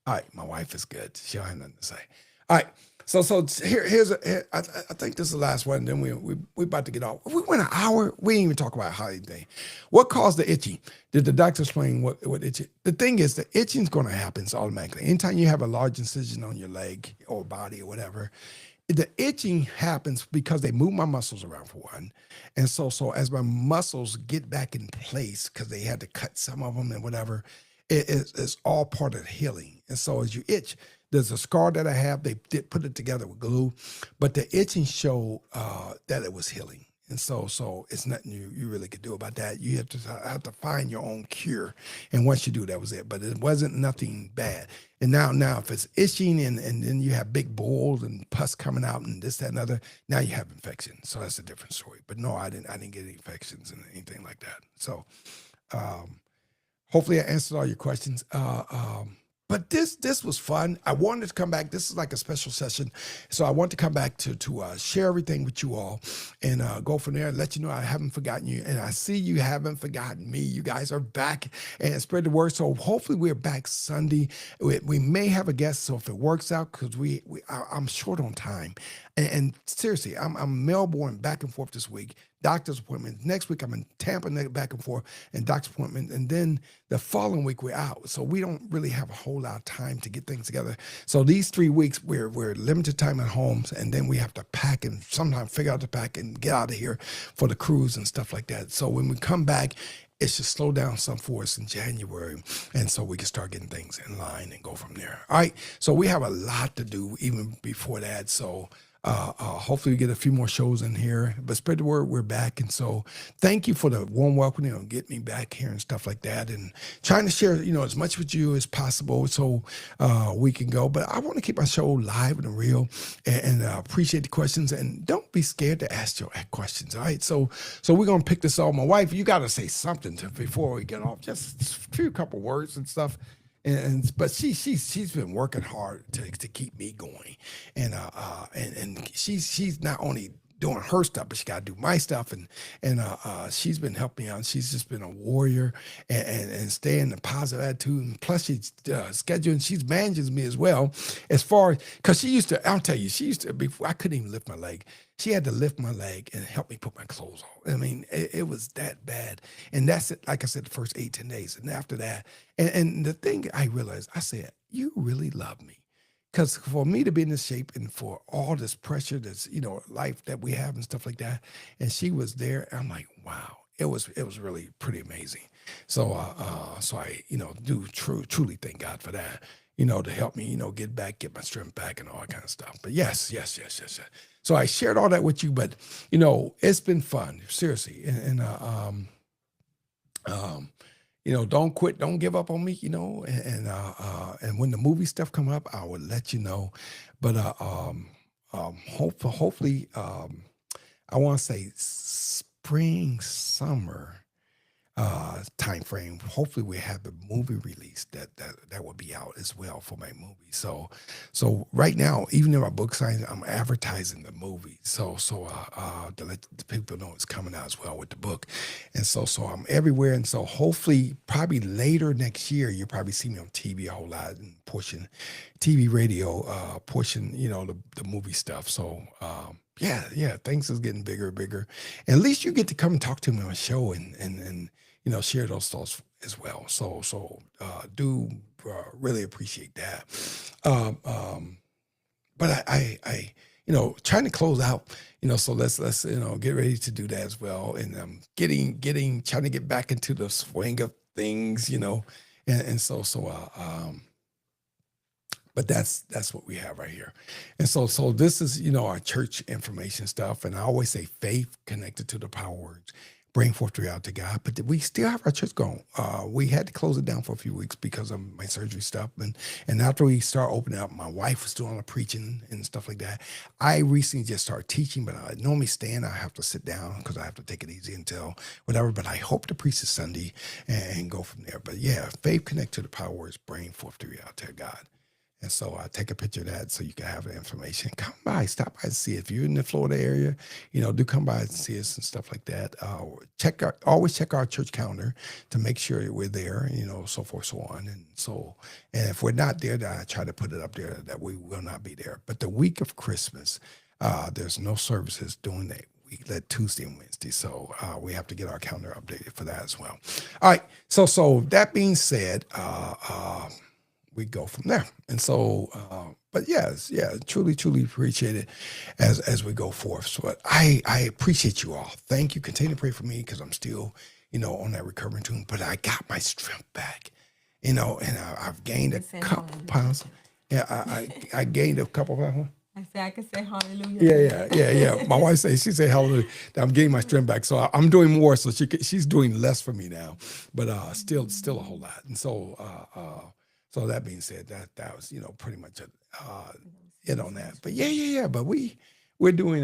All right. My wife is good. She don't have nothing to say. All right. So I think this is the last one. Then we about to get off. If we went an hour, we didn't even talk about holiday. What caused the itching? Did the doctor explain what itching? The thing is, the itching is going to happen automatically. Anytime you have a large incision on your leg or body or whatever, the itching happens because they move my muscles around, for one. And so as my muscles get back in place, because they had to cut some of them and whatever, it's all part of the healing. And so as you itch, there's a scar that I have. They did put it together with glue, but the itching showed that it was healing. And so it's nothing you really could do about that. You have to find your own cure. And once you do, that was it. But it wasn't nothing bad. And now if it's itching and then you have big boils and pus coming out and this, that, and other, now you have infection. So that's a different story. But no, I didn't get any infections and anything like that. So hopefully I answered all your questions. But this was fun. I wanted to come back. This is like a special session. So I want to come back to share everything with you all and go from there and let you know I haven't forgotten you. And I see you haven't forgotten me. You guys are back and spread the word. So hopefully we're back Sunday. We may have a guest. So if it works out, because I'm short on time. And seriously, I'm Melbourne back and forth this week. Doctor's appointment. Next week, I'm in Tampa back and forth and doctor's appointment. And then the following week, we're out. So we don't really have a whole lot of time to get things together. So these 3 weeks, we're limited time at home. And then we have to pack and sometimes figure out to pack and get out of here for the cruise and stuff like that. So when we come back, it should slow down some for us in January. And so we can start getting things in line and go from there. All right. So we have a lot to do even before that. So hopefully we get a few more shows in here, but spread the word, we're back. And so thank you for the warm welcome and get me back here and stuff like that, and trying to share, as much with you as possible so we can go. But I want to keep my show live and real, and appreciate the questions, and don't be scared to ask your questions. All right. So we're going to pick this off. My wife, you got to say something before we get off, just a few couple words and stuff. But she's been working hard to keep me going, and she's not only doing her stuff, but she got to do my stuff, and she's been helping me out. She's just been a warrior, and staying in a positive attitude, and plus she's scheduling. She's manages me as well, as far because I'll tell you, she used to before I couldn't even lift my leg. She had to lift my leg and help me put my clothes on. I mean, it was that bad. And that's it, like I said, the first 8-10 days. And after that, and the thing I realized, I said, you really love me. Because for me to be in this shape and for all this pressure, this, life that we have and stuff like that, and she was there, I'm like, wow, it was really pretty amazing. So I, do truly thank God for that, to help me, get my strength back and all that kind of stuff. But yes. So I shared all that with you, but it's been fun, seriously. And don't quit, don't give up on me, and when the movie stuff come up, I will let you know. But hopefully, I want to say spring, summer time frame. Hopefully we have the movie release that will be out as well for my movie. So right now, even in my book signing, I'm advertising the movie. So to let the people know it's coming out as well with the book. And so I'm everywhere. And so hopefully probably later next year, you'll probably see me on TV a whole lot and pushing TV, radio, pushing, the movie stuff. So, yeah, things is getting bigger and bigger. And at least you get to come and talk to me on a show and share those thoughts as well. So do really appreciate that. But I trying to close out, so let's get ready to do that as well. And trying to get back into the swing of things, but that's what we have right here. And so this is, our church information stuff. And I always say faith connected to the power words, bring forth reality to God. But we still have our church going. We had to close it down for a few weeks because of my surgery stuff. And after we start opening up, my wife was doing all the preaching and stuff like that. I recently just started teaching, but I normally stand. I have to sit down because I have to take it easy until whatever. But I hope to preach this Sunday and go from there. But yeah, faith connected to the power words, bring forth the reality of God. And so I take a picture of that so you can have the information. Come by, stop by and see it. If you're in the Florida area, do come by and see us and stuff like that. Always check our church calendar to make sure we're there, so forth, so on. And if we're not there, then I try to put it up there that we will not be there. But the week of Christmas, there's no services during that week, that Tuesday and Wednesday. So we have to get our calendar updated for that as well. All right. So that being said, we go from there. And so, but yes, truly appreciate it as we go forth. So I appreciate you all. Thank you. Continue to pray for me because I'm still, on that recovering tune, but I got my strength back, and I've gained a couple pounds. Yeah, I gained a couple pounds. I can say hallelujah. Yeah. My wife she said hallelujah. I'm getting my strength back. So I'm doing more. So she's doing less for me now, but still a whole lot. And so that being said, that was, pretty much it on that. But yeah. But we're doing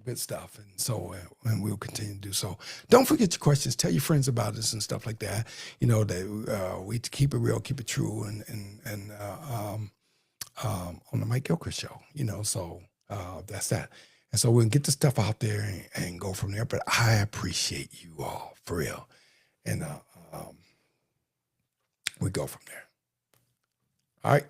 good stuff, and so and we'll continue to do so. Don't forget your questions. Tell your friends about us and stuff like that. That we keep it real, keep it true, and on the Mike Gilcreast show. So that's that. And so we'll get the stuff out there and go from there. But I appreciate you all for real, and we go from there. All right.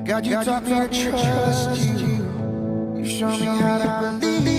God, you taught me to trust you. You show me how to believe.